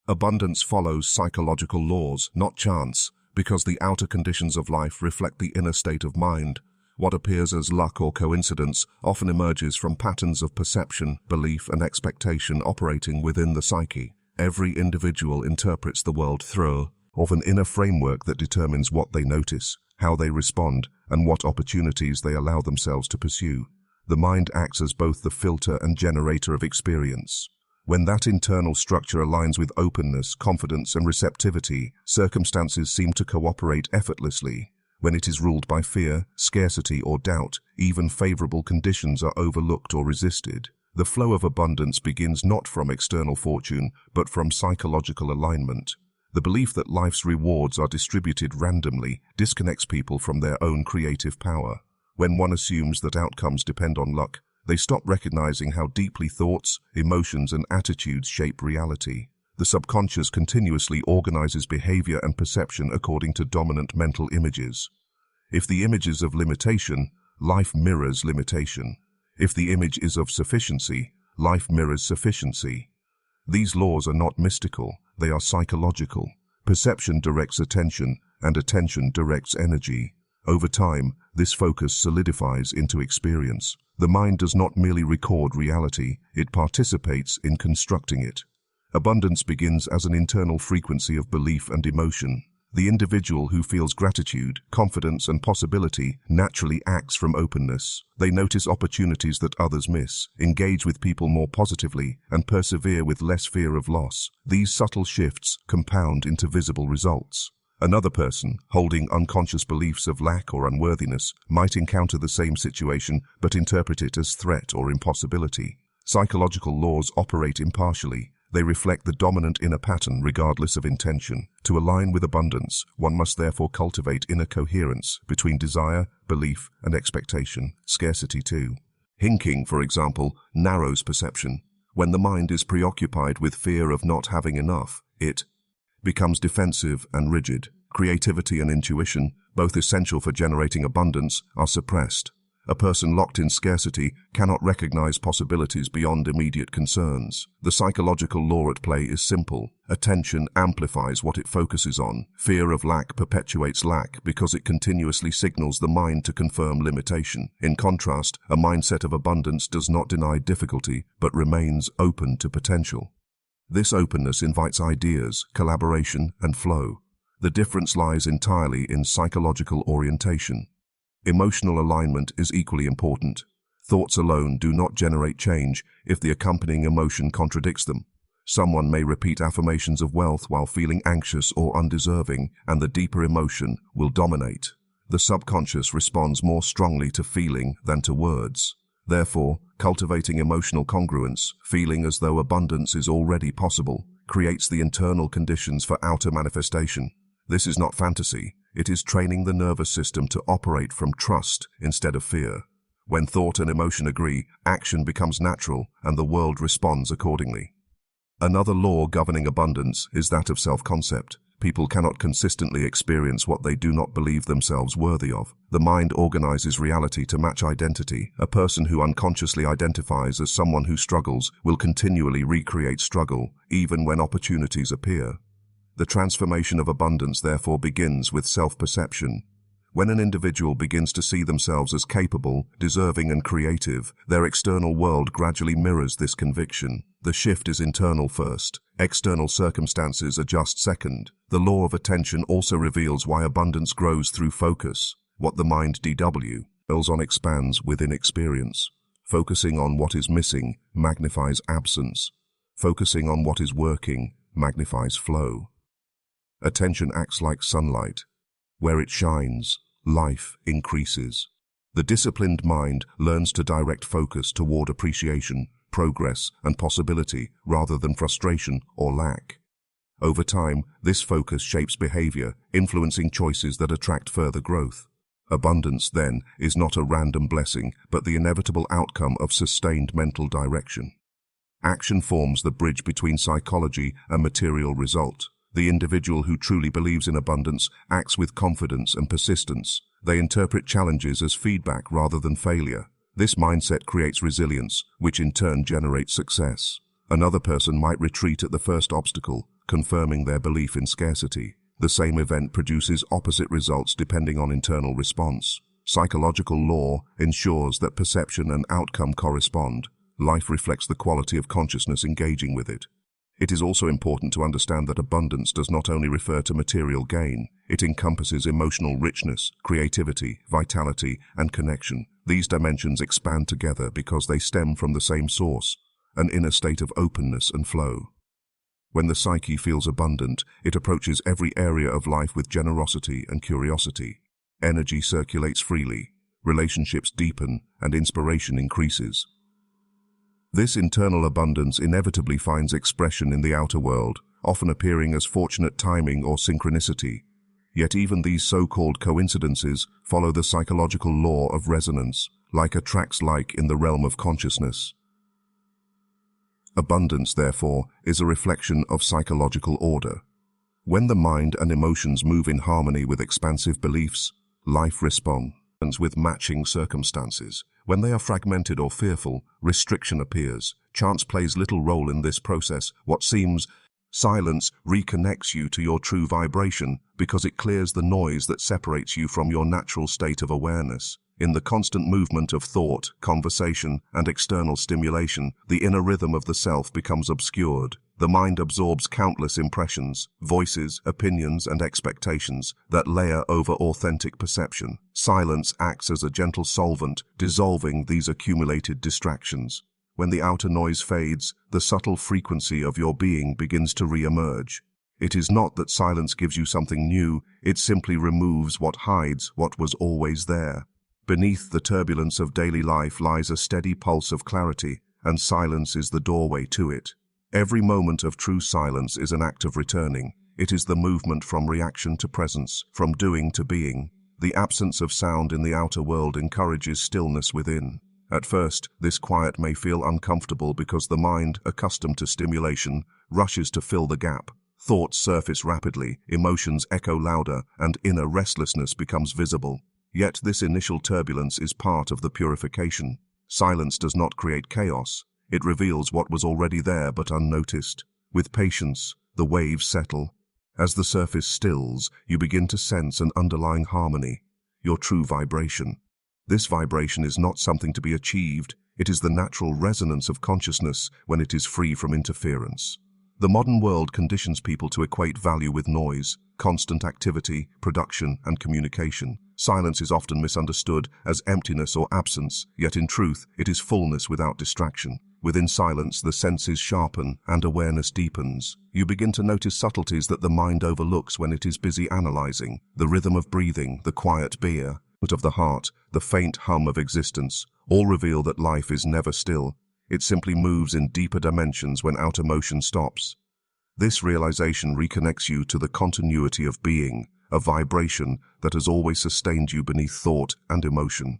Abundance follows psychological laws, not chance, because the outer conditions of life reflect the inner state of mind. What appears as luck or coincidence often emerges from patterns of perception, belief, and expectation operating within the psyche. Every individual interprets the world through an inner framework that determines what they notice, how they respond, and what opportunities they allow themselves to pursue. The mind acts as both the filter and generator of experience. When that internal structure aligns with openness, confidence, and receptivity, circumstances seem to cooperate effortlessly. When it is ruled by fear, scarcity, or doubt, even favorable conditions are overlooked or resisted. The flow of abundance begins not from external fortune, but from psychological alignment. The belief that life's rewards are distributed randomly disconnects people from their own creative power. When one assumes that outcomes depend on luck, they stop recognizing how deeply thoughts, emotions, and attitudes shape reality. The subconscious continuously organizes behavior and perception according to dominant mental images. If the image is of limitation, life mirrors limitation. If the image is of sufficiency, life mirrors sufficiency. These laws are not mystical, they are psychological. Perception directs attention, and attention directs energy. Over time, this focus solidifies into experience. The mind does not merely record reality, it participates in constructing it. Abundance begins as an internal frequency of belief and emotion. The individual who feels gratitude, confidence, and possibility naturally acts from openness. They notice opportunities that others miss, engage with people more positively, and persevere with less fear of loss. These subtle shifts compound into visible results. Another person, holding unconscious beliefs of lack or unworthiness, might encounter the same situation but interpret it as threat or impossibility. Psychological laws operate impartially. They reflect the dominant inner pattern regardless of intention. To align with abundance, one must therefore cultivate inner coherence between desire, belief, and expectation. Scarcity too. Hinking, for example, narrows perception. When the mind is preoccupied with fear of not having enough, it becomes defensive and rigid. Creativity and intuition, both essential for generating abundance, are suppressed. A person locked in scarcity cannot recognize possibilities beyond immediate concerns. The psychological law at play is simple. Attention amplifies what it focuses on. Fear of lack perpetuates lack because it continuously signals the mind to confirm limitation. In contrast, a mindset of abundance does not deny difficulty, but remains open to potential. This openness invites ideas, collaboration, and flow. The difference lies entirely in psychological orientation. Emotional alignment is equally important. Thoughts alone do not generate change if the accompanying emotion contradicts them. Someone may repeat affirmations of wealth while feeling anxious or undeserving, and the deeper emotion will dominate. The subconscious responds more strongly to feeling than to words. Therefore, cultivating emotional congruence, feeling as though abundance is already possible, creates the internal conditions for outer manifestation. This is not fantasy. It is training the nervous system to operate from trust instead of fear. When thought and emotion agree, action becomes natural and the world responds accordingly. Another law governing abundance is that of self-concept. People cannot consistently experience what they do not believe themselves worthy of. The mind organizes reality to match identity. A person who unconsciously identifies as someone who struggles will continually recreate struggle, even when opportunities appear. The transformation of abundance therefore begins with self-perception. When an individual begins to see themselves as capable, deserving, and creative, their external world gradually mirrors this conviction. The shift is internal first. External circumstances adjust second. The law of attention also reveals why abundance grows through focus. What the mind dwells on expands within experience. Focusing on what is missing magnifies absence. Focusing on what is working magnifies flow. Attention acts like sunlight. Where it shines, life increases. The disciplined mind learns to direct focus toward appreciation, progress, and possibility rather than frustration or lack. Over time, this focus shapes behavior, influencing choices that attract further growth. Abundance, then, is not a random blessing, but the inevitable outcome of sustained mental direction. Action forms the bridge between psychology and material result. The individual who truly believes in abundance acts with confidence and persistence. They interpret challenges as feedback rather than failure. This mindset creates resilience, which in turn generates success. Another person might retreat at the first obstacle, confirming their belief in scarcity. The same event produces opposite results depending on internal response. Psychological law ensures that perception and outcome correspond. Life reflects the quality of consciousness engaging with it. It is also important to understand that abundance does not only refer to material gain. It encompasses emotional richness, creativity, vitality, and connection. These dimensions expand together because they stem from the same source, an inner state of openness and flow. When the psyche feels abundant, it approaches every area of life with generosity and curiosity. Energy circulates freely, relationships deepen, and inspiration increases. This internal abundance inevitably finds expression in the outer world, often appearing as fortunate timing or synchronicity. Yet even these so-called coincidences follow the psychological law of resonance, like attracts like in the realm of consciousness. Abundance, therefore, is a reflection of psychological order. When the mind and emotions move in harmony with expansive beliefs, life responds with matching circumstances. When they are fragmented or fearful, restriction appears. Chance plays little role in this process. What seems silence reconnects you to your true vibration because it clears the noise that separates you from your natural state of awareness. In the constant movement of thought, conversation, and external stimulation, the inner rhythm of the self becomes obscured. The mind absorbs countless impressions, voices, opinions, and expectations that layer over authentic perception. Silence acts as a gentle solvent, dissolving these accumulated distractions. When the outer noise fades, the subtle frequency of your being begins to re-emerge. It is not that silence gives you something new, it simply removes what hides what was always there. Beneath the turbulence of daily life lies a steady pulse of clarity, and silence is the doorway to it. Every moment of true silence is an act of returning. It is the movement from reaction to presence, from doing to being. The absence of sound in the outer world encourages stillness within. At first, this quiet may feel uncomfortable because the mind, accustomed to stimulation, rushes to fill the gap. Thoughts surface rapidly, emotions echo louder, and inner restlessness becomes visible. Yet this initial turbulence is part of the purification. Silence does not create chaos. It reveals what was already there but unnoticed. With patience, the waves settle. As the surface stills, you begin to sense an underlying harmony, your true vibration. This vibration is not something to be achieved. It is the natural resonance of consciousness when it is free from interference. The modern world conditions people to equate value with noise, constant activity, production, and communication. Silence is often misunderstood as emptiness or absence, yet in truth, it is fullness without distraction. Within silence, the senses sharpen and awareness deepens. You begin to notice subtleties that the mind overlooks when it is busy analyzing. The rhythm of breathing, the quiet beat of the heart, the faint hum of existence, all reveal that life is never still. It simply moves in deeper dimensions when outer motion stops. This realization reconnects you to the continuity of being, a vibration that has always sustained you beneath thought and emotion.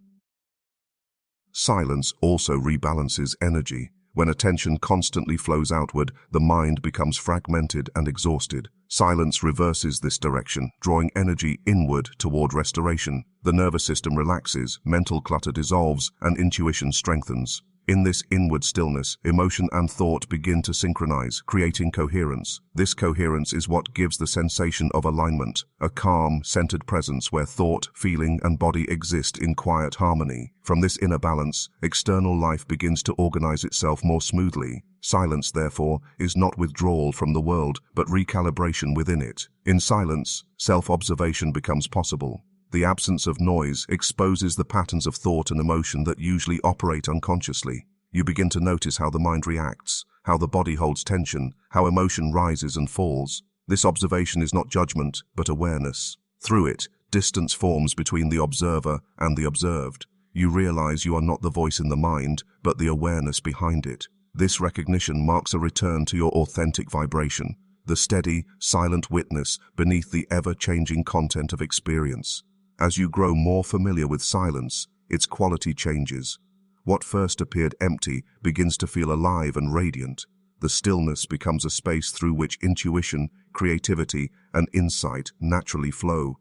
Silence also rebalances energy. When attention constantly flows outward, the mind becomes fragmented and exhausted. Silence reverses this direction, drawing energy inward toward restoration. The nervous system relaxes, mental clutter dissolves, and intuition strengthens. In this inward stillness, emotion and thought begin to synchronize, creating coherence. This coherence is what gives the sensation of alignment, a calm, centered presence where thought, feeling, and body exist in quiet harmony. From this inner balance, external life begins to organize itself more smoothly. Silence, therefore, is not withdrawal from the world, but recalibration within it. In silence, self-observation becomes possible. The absence of noise exposes the patterns of thought and emotion that usually operate unconsciously. You begin to notice how the mind reacts, how the body holds tension, how emotion rises and falls. This observation is not judgment, but awareness. Through it, distance forms between the observer and the observed. You realize you are not the voice in the mind, but the awareness behind it. This recognition marks a return to your authentic vibration, the steady, silent witness beneath the ever-changing content of experience. As you grow more familiar with silence, its quality changes. What first appeared empty begins to feel alive and radiant. The stillness becomes a space through which intuition, creativity, and insight naturally flow.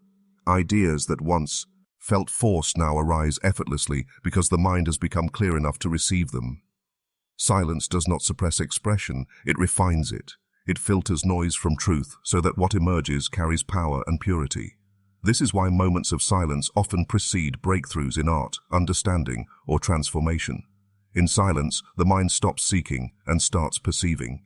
Ideas that once felt forced now arise effortlessly because the mind has become clear enough to receive them. Silence does not suppress expression, it refines it. It filters noise from truth so that what emerges carries power and purity. This is why moments of silence often precede breakthroughs in art, understanding, or transformation. In silence, the mind stops seeking and starts perceiving.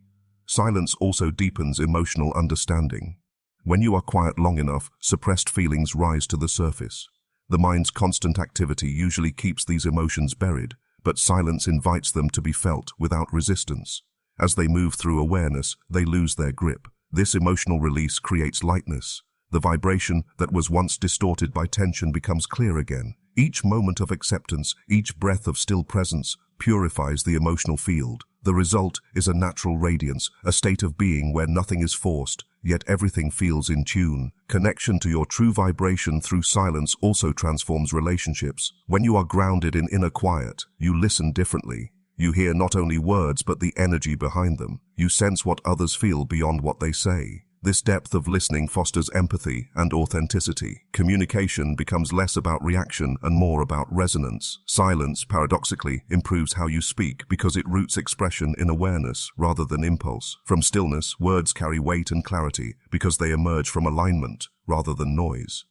Silence also deepens emotional understanding. When you are quiet long enough, suppressed feelings rise to the surface. The mind's constant activity usually keeps these emotions buried, but silence invites them to be felt without resistance. As they move through awareness, they lose their grip. This emotional release creates lightness. The vibration that was once distorted by tension becomes clear again. Each moment of acceptance, each breath of still presence, purifies the emotional field. The result is a natural radiance, a state of being where nothing is forced, yet everything feels in tune. Connection to your true vibration through silence also transforms relationships. When you are grounded in inner quiet, you listen differently. You hear not only words but the energy behind them. You sense what others feel beyond what they say. This depth of listening fosters empathy and authenticity. Communication becomes less about reaction and more about resonance. Silence, paradoxically, improves how you speak because it roots expression in awareness rather than impulse. From stillness, words carry weight and clarity because they emerge from alignment rather than noise.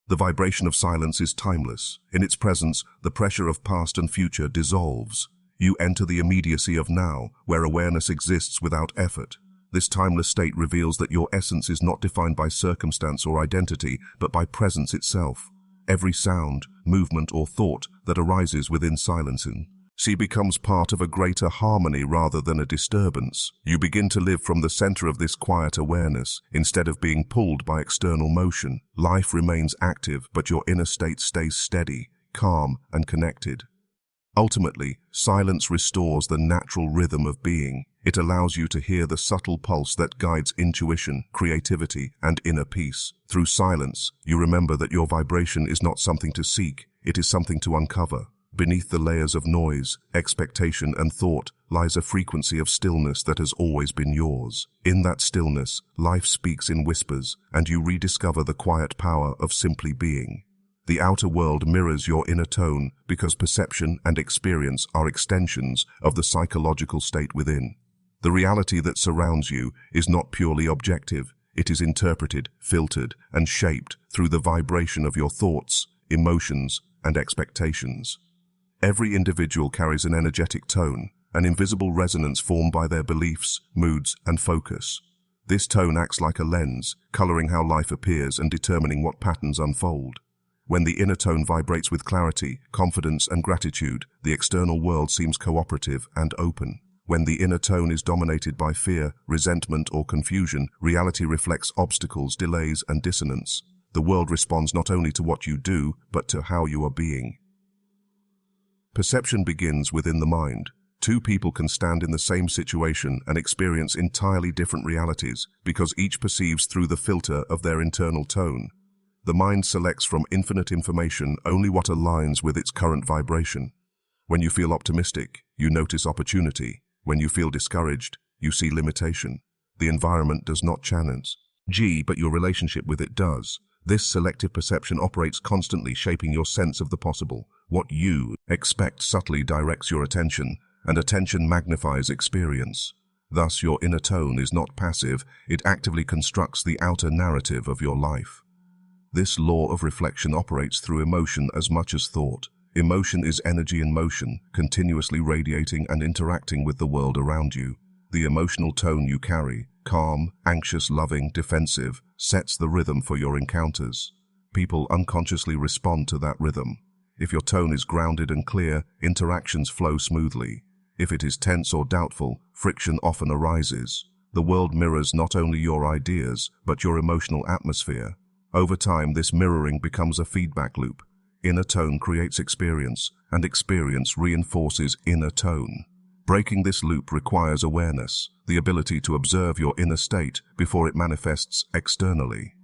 The vibration of silence is timeless. In its presence, the pressure of past and future dissolves. You enter the immediacy of now, where awareness exists without effort. This timeless state reveals that your essence is not defined by circumstance or identity, but by presence itself. Every sound, movement, or thought that arises within silencing becomes part of a greater harmony rather than a disturbance. You begin to live from the center of this quiet awareness, instead of being pulled by external motion. Life remains active, but your inner state stays steady, calm, and connected. Ultimately, silence restores the natural rhythm of being. It allows you to hear the subtle pulse that guides intuition, creativity, and inner peace. Through silence, you remember that your vibration is not something to seek, it is something to uncover. Beneath the layers of noise, expectation, and thought lies a frequency of stillness that has always been yours. In that stillness, life speaks in whispers, and you rediscover the quiet power of simply being. The outer world mirrors your inner tone because perception and experience are extensions of the psychological state within. The reality that surrounds you is not purely objective. It is interpreted, filtered, and shaped through the vibration of your thoughts, emotions, and expectations. Every individual carries an energetic tone, an invisible resonance formed by their beliefs, moods, and focus. This tone acts like a lens, coloring how life appears and determining what patterns unfold. When the inner tone vibrates with clarity, confidence, and gratitude, the external world seems cooperative and open. When the inner tone is dominated by fear, resentment, or confusion, reality reflects obstacles, delays, and dissonance. The world responds not only to what you do, but to how you are being. Perception begins within the mind. Two people can stand in the same situation and experience entirely different realities because each perceives through the filter of their internal tone. The mind selects from infinite information only what aligns with its current vibration. When you feel optimistic, you notice opportunity. When you feel discouraged, you see limitation. The environment does not challenge, but your relationship with it does. This selective perception operates constantly, shaping your sense of the possible. What you expect subtly directs your attention, and attention magnifies experience. Thus, your inner tone is not passive, it actively constructs the outer narrative of your life. This law of reflection operates through emotion as much as thought. Emotion is energy in motion, continuously radiating and interacting with the world around you. The emotional tone you carry, calm, anxious, loving, defensive, sets the rhythm for your encounters. People unconsciously respond to that rhythm. If your tone is grounded and clear, interactions flow smoothly. If it is tense or doubtful, friction often arises. The world mirrors not only your ideas, but your emotional atmosphere. Over time, this mirroring becomes a feedback loop. Inner tone creates experience, and experience reinforces inner tone. Breaking this loop requires awareness, the ability to observe your inner state before it manifests externally.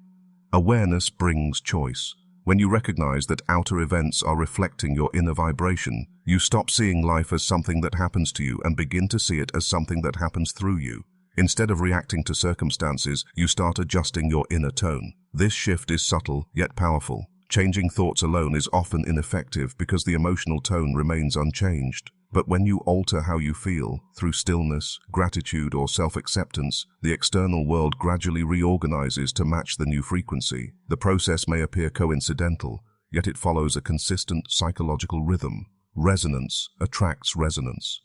Awareness brings choice. When you recognize that outer events are reflecting your inner vibration, you stop seeing life as something that happens to you and begin to see it as something that happens through you. Instead of reacting to circumstances, you start adjusting your inner tone. This shift is subtle yet powerful. Changing thoughts alone is often ineffective because the emotional tone remains unchanged. But when you alter how you feel, through stillness, gratitude, or self-acceptance, the external world gradually reorganizes to match the new frequency. The process may appear coincidental, yet it follows a consistent psychological rhythm. Resonance attracts resonance.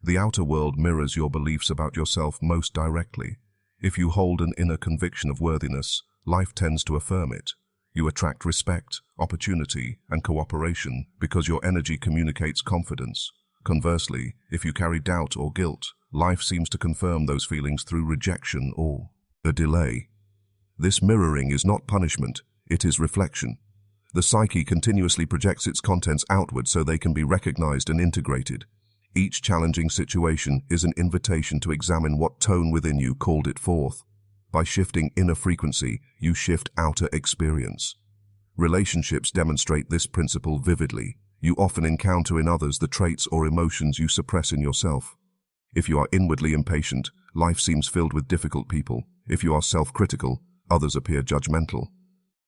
The outer world mirrors your beliefs about yourself most directly. If you hold an inner conviction of worthiness, life tends to affirm it. You attract respect, opportunity, and cooperation because your energy communicates confidence. Conversely, if you carry doubt or guilt, life seems to confirm those feelings through rejection or a delay. This mirroring is not punishment, it is reflection. The psyche continuously projects its contents outward so they can be recognized and integrated. Each challenging situation is an invitation to examine what tone within you called it forth. By shifting inner frequency, you shift outer experience. Relationships demonstrate this principle vividly. You often encounter in others the traits or emotions you suppress in yourself. If you are inwardly impatient, life seems filled with difficult people. If you are self-critical, others appear judgmental.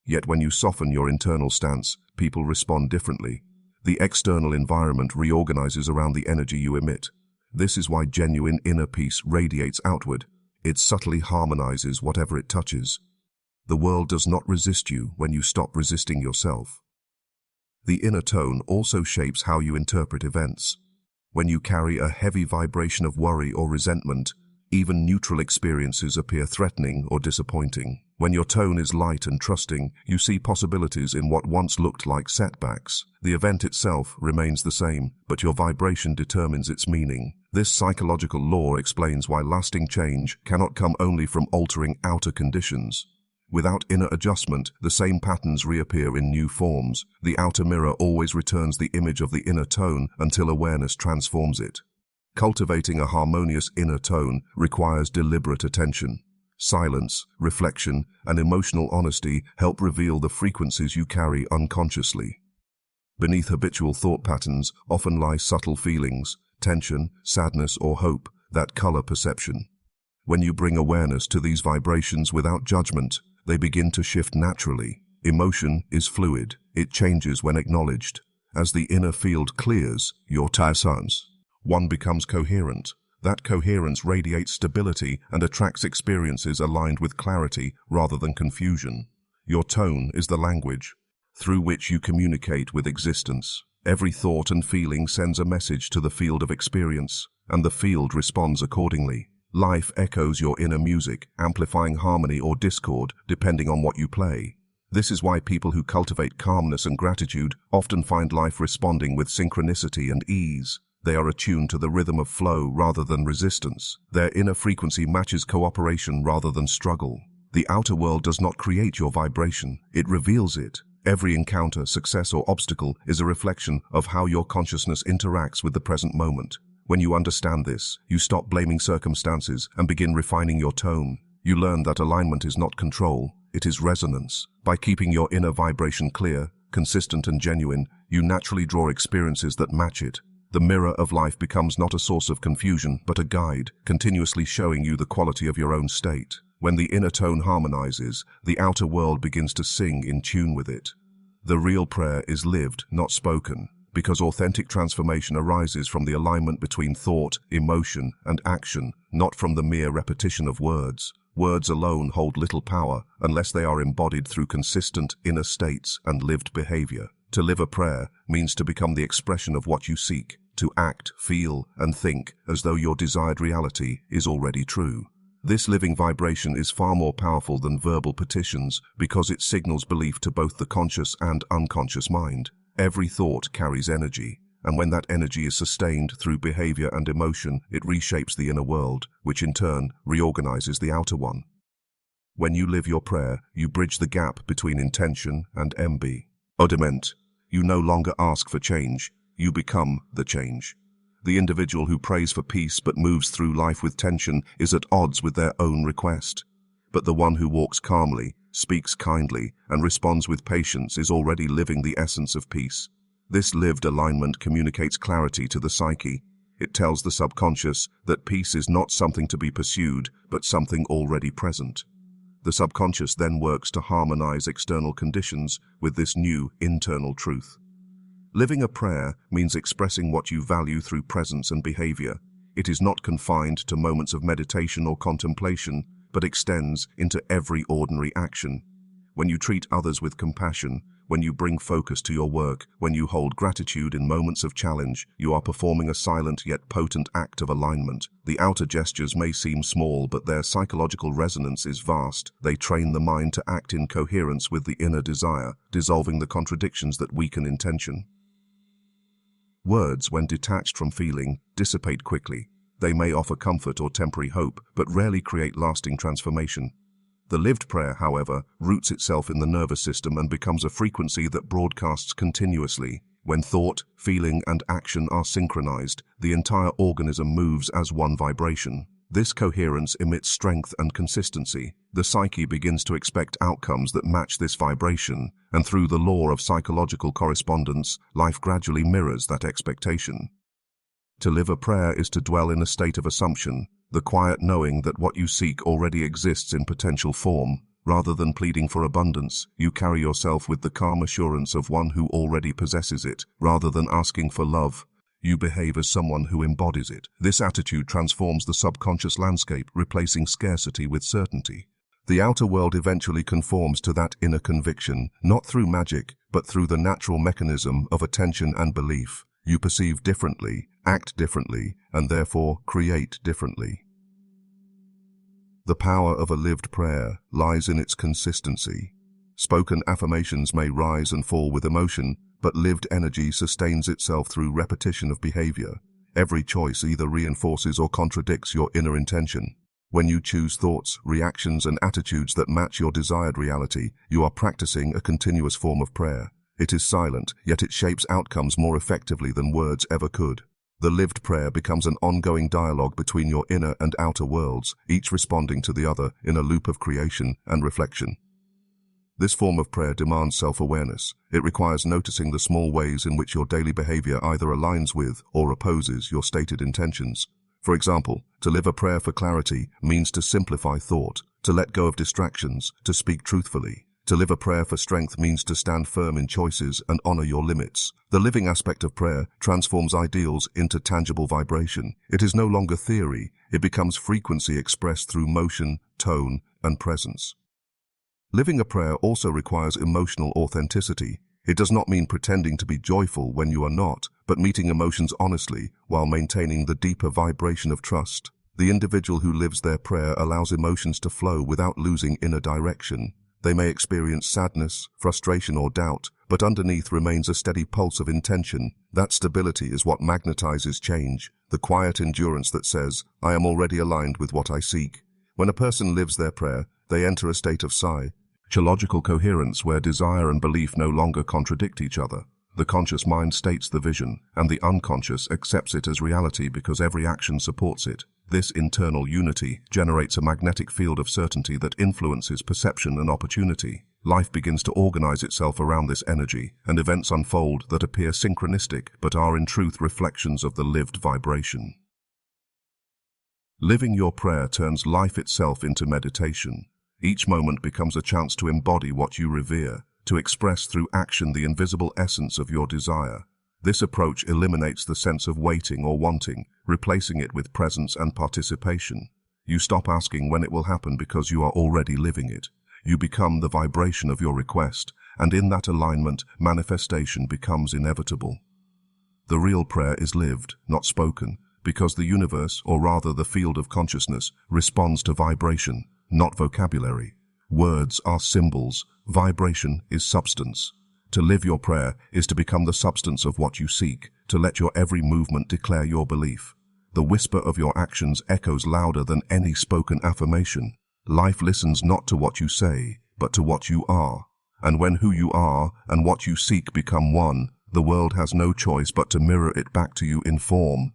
Yet when you soften your internal stance, people respond differently. The external environment reorganizes around the energy you emit. This is why genuine inner peace radiates outward. It subtly harmonizes whatever it touches. The world does not resist you when you stop resisting yourself. The inner tone also shapes how you interpret events. When you carry a heavy vibration of worry or resentment, even neutral experiences appear threatening or disappointing. When your tone is light and trusting, you see possibilities in what once looked like setbacks. The event itself remains the same, but your vibration determines its meaning. This psychological law explains why lasting change cannot come only from altering outer conditions. Without inner adjustment, the same patterns reappear in new forms. The outer mirror always returns the image of the inner tone until awareness transforms it. Cultivating a harmonious inner tone requires deliberate attention. Silence, reflection, and emotional honesty help reveal the frequencies you carry unconsciously. Beneath habitual thought patterns often lie subtle feelings, tension, sadness, or hope that color perception. When you bring awareness to these vibrations without judgment, they begin to shift naturally. Emotion is fluid. It changes when acknowledged. As the inner field clears, your taisans, one becomes coherent. That coherence radiates stability and attracts experiences aligned with clarity rather than confusion. Your tone is the language through which you communicate with existence. Every thought and feeling sends a message to the field of experience, and the field responds accordingly. Life echoes your inner music, amplifying harmony or discord depending on what you play. This is why people who cultivate calmness and gratitude often find life responding with synchronicity and ease. They are attuned to the rhythm of flow rather than resistance. Their inner frequency matches cooperation rather than struggle. The outer world does not create your vibration, it reveals it. Every encounter, success, or obstacle is a reflection of how your consciousness interacts with the present moment. When you understand this, you stop blaming circumstances and begin refining your tone. You learn that alignment is not control, it is resonance. By keeping your inner vibration clear, consistent, and genuine, you naturally draw experiences that match it. The mirror of life becomes not a source of confusion, but a guide, continuously showing you the quality of your own state. When the inner tone harmonizes, the outer world begins to sing in tune with it. The real prayer is lived, not spoken, because authentic transformation arises from the alignment between thought, emotion, and action, not from the mere repetition of words. Words alone hold little power unless they are embodied through consistent inner states and lived behavior. To live a prayer means to become the expression of what you seek, to act, feel, and think as though your desired reality is already true. This living vibration is far more powerful than verbal petitions because it signals belief to both the conscious and unconscious mind. Every thought carries energy, and when that energy is sustained through behavior and emotion, it reshapes the inner world, which in turn reorganizes the outer one. When you live your prayer, you bridge the gap between intention and embody. You no longer ask for change, you become the change. The individual who prays for peace but moves through life with tension is at odds with their own request. But the one who walks calmly, speaks kindly, and responds with patience is already living the essence of peace. This lived alignment communicates clarity to the psyche. It tells the subconscious that peace is not something to be pursued, but something already present. The subconscious then works to harmonize external conditions with this new internal truth. Living a prayer means expressing what you value through presence and behavior. It is not confined to moments of meditation or contemplation, but extends into every ordinary action. When you treat others with compassion, when you bring focus to your work, when you hold gratitude in moments of challenge, you are performing a silent yet potent act of alignment. The outer gestures may seem small, but their psychological resonance is vast. They train the mind to act in coherence with the inner desire, dissolving the contradictions that weaken intention. Words, when detached from feeling, dissipate quickly. They may offer comfort or temporary hope, but rarely create lasting transformation. The lived prayer, however, roots itself in the nervous system and becomes a frequency that broadcasts continuously. When thought, feeling, and action are synchronized, the entire organism moves as one vibration. This coherence emits strength and consistency. The psyche begins to expect outcomes that match this vibration, and through the law of psychological correspondence, life gradually mirrors that expectation. To live a prayer is to dwell in a state of assumption, the quiet knowing that what you seek already exists in potential form. Rather than pleading for abundance, you carry yourself with the calm assurance of one who already possesses it. Rather than asking for love, you behave as someone who embodies it. This attitude transforms the subconscious landscape, replacing scarcity with certainty. The outer world eventually conforms to that inner conviction, not through magic, but through the natural mechanism of attention and belief. You perceive differently, act differently, and therefore create differently. The power of a lived prayer lies in its consistency. Spoken affirmations may rise and fall with emotion, but lived energy sustains itself through repetition of behavior. Every choice either reinforces or contradicts your inner intention. When you choose thoughts, reactions, and attitudes that match your desired reality, you are practicing a continuous form of prayer. It is silent, yet it shapes outcomes more effectively than words ever could. The lived prayer becomes an ongoing dialogue between your inner and outer worlds, each responding to the other in a loop of creation and reflection. This form of prayer demands self-awareness. It requires noticing the small ways in which your daily behavior either aligns with or opposes your stated intentions. For example, to live a prayer for clarity means to simplify thought, to let go of distractions, to speak truthfully. To live a prayer for strength means to stand firm in choices and honor your limits. The living aspect of prayer transforms ideals into tangible vibration. It is no longer theory, it becomes frequency expressed through motion, tone, and presence. Living a prayer also requires emotional authenticity. It does not mean pretending to be joyful when you are not, but meeting emotions honestly while maintaining the deeper vibration of trust. The individual who lives their prayer allows emotions to flow without losing inner direction. They may experience sadness, frustration, or doubt, but underneath remains a steady pulse of intention. That stability is what magnetizes change, the quiet endurance that says, "I am already aligned with what I seek." When a person lives their prayer, they enter a state of psychological coherence where desire and belief no longer contradict each other. The conscious mind states the vision, and the unconscious accepts it as reality because every action supports it. This internal unity generates a magnetic field of certainty that influences perception and opportunity. Life begins to organize itself around this energy, and events unfold that appear synchronistic but are in truth reflections of the lived vibration. Living your prayer turns life itself into meditation. Each moment becomes a chance to embody what you revere, to express through action the invisible essence of your desire. This approach eliminates the sense of waiting or wanting, replacing it with presence and participation. You stop asking when it will happen because you are already living it. You become the vibration of your request, and in that alignment, manifestation becomes inevitable. The real prayer is lived, not spoken, because the universe, or rather the field of consciousness, responds to vibration, not vocabulary. Words are symbols, vibration is substance. To live your prayer is to become the substance of what you seek, to let your every movement declare your belief. The whisper of your actions echoes louder than any spoken affirmation. Life listens not to what you say, but to what you are. And when who you are and what you seek become one, the world has no choice but to mirror it back to you in form.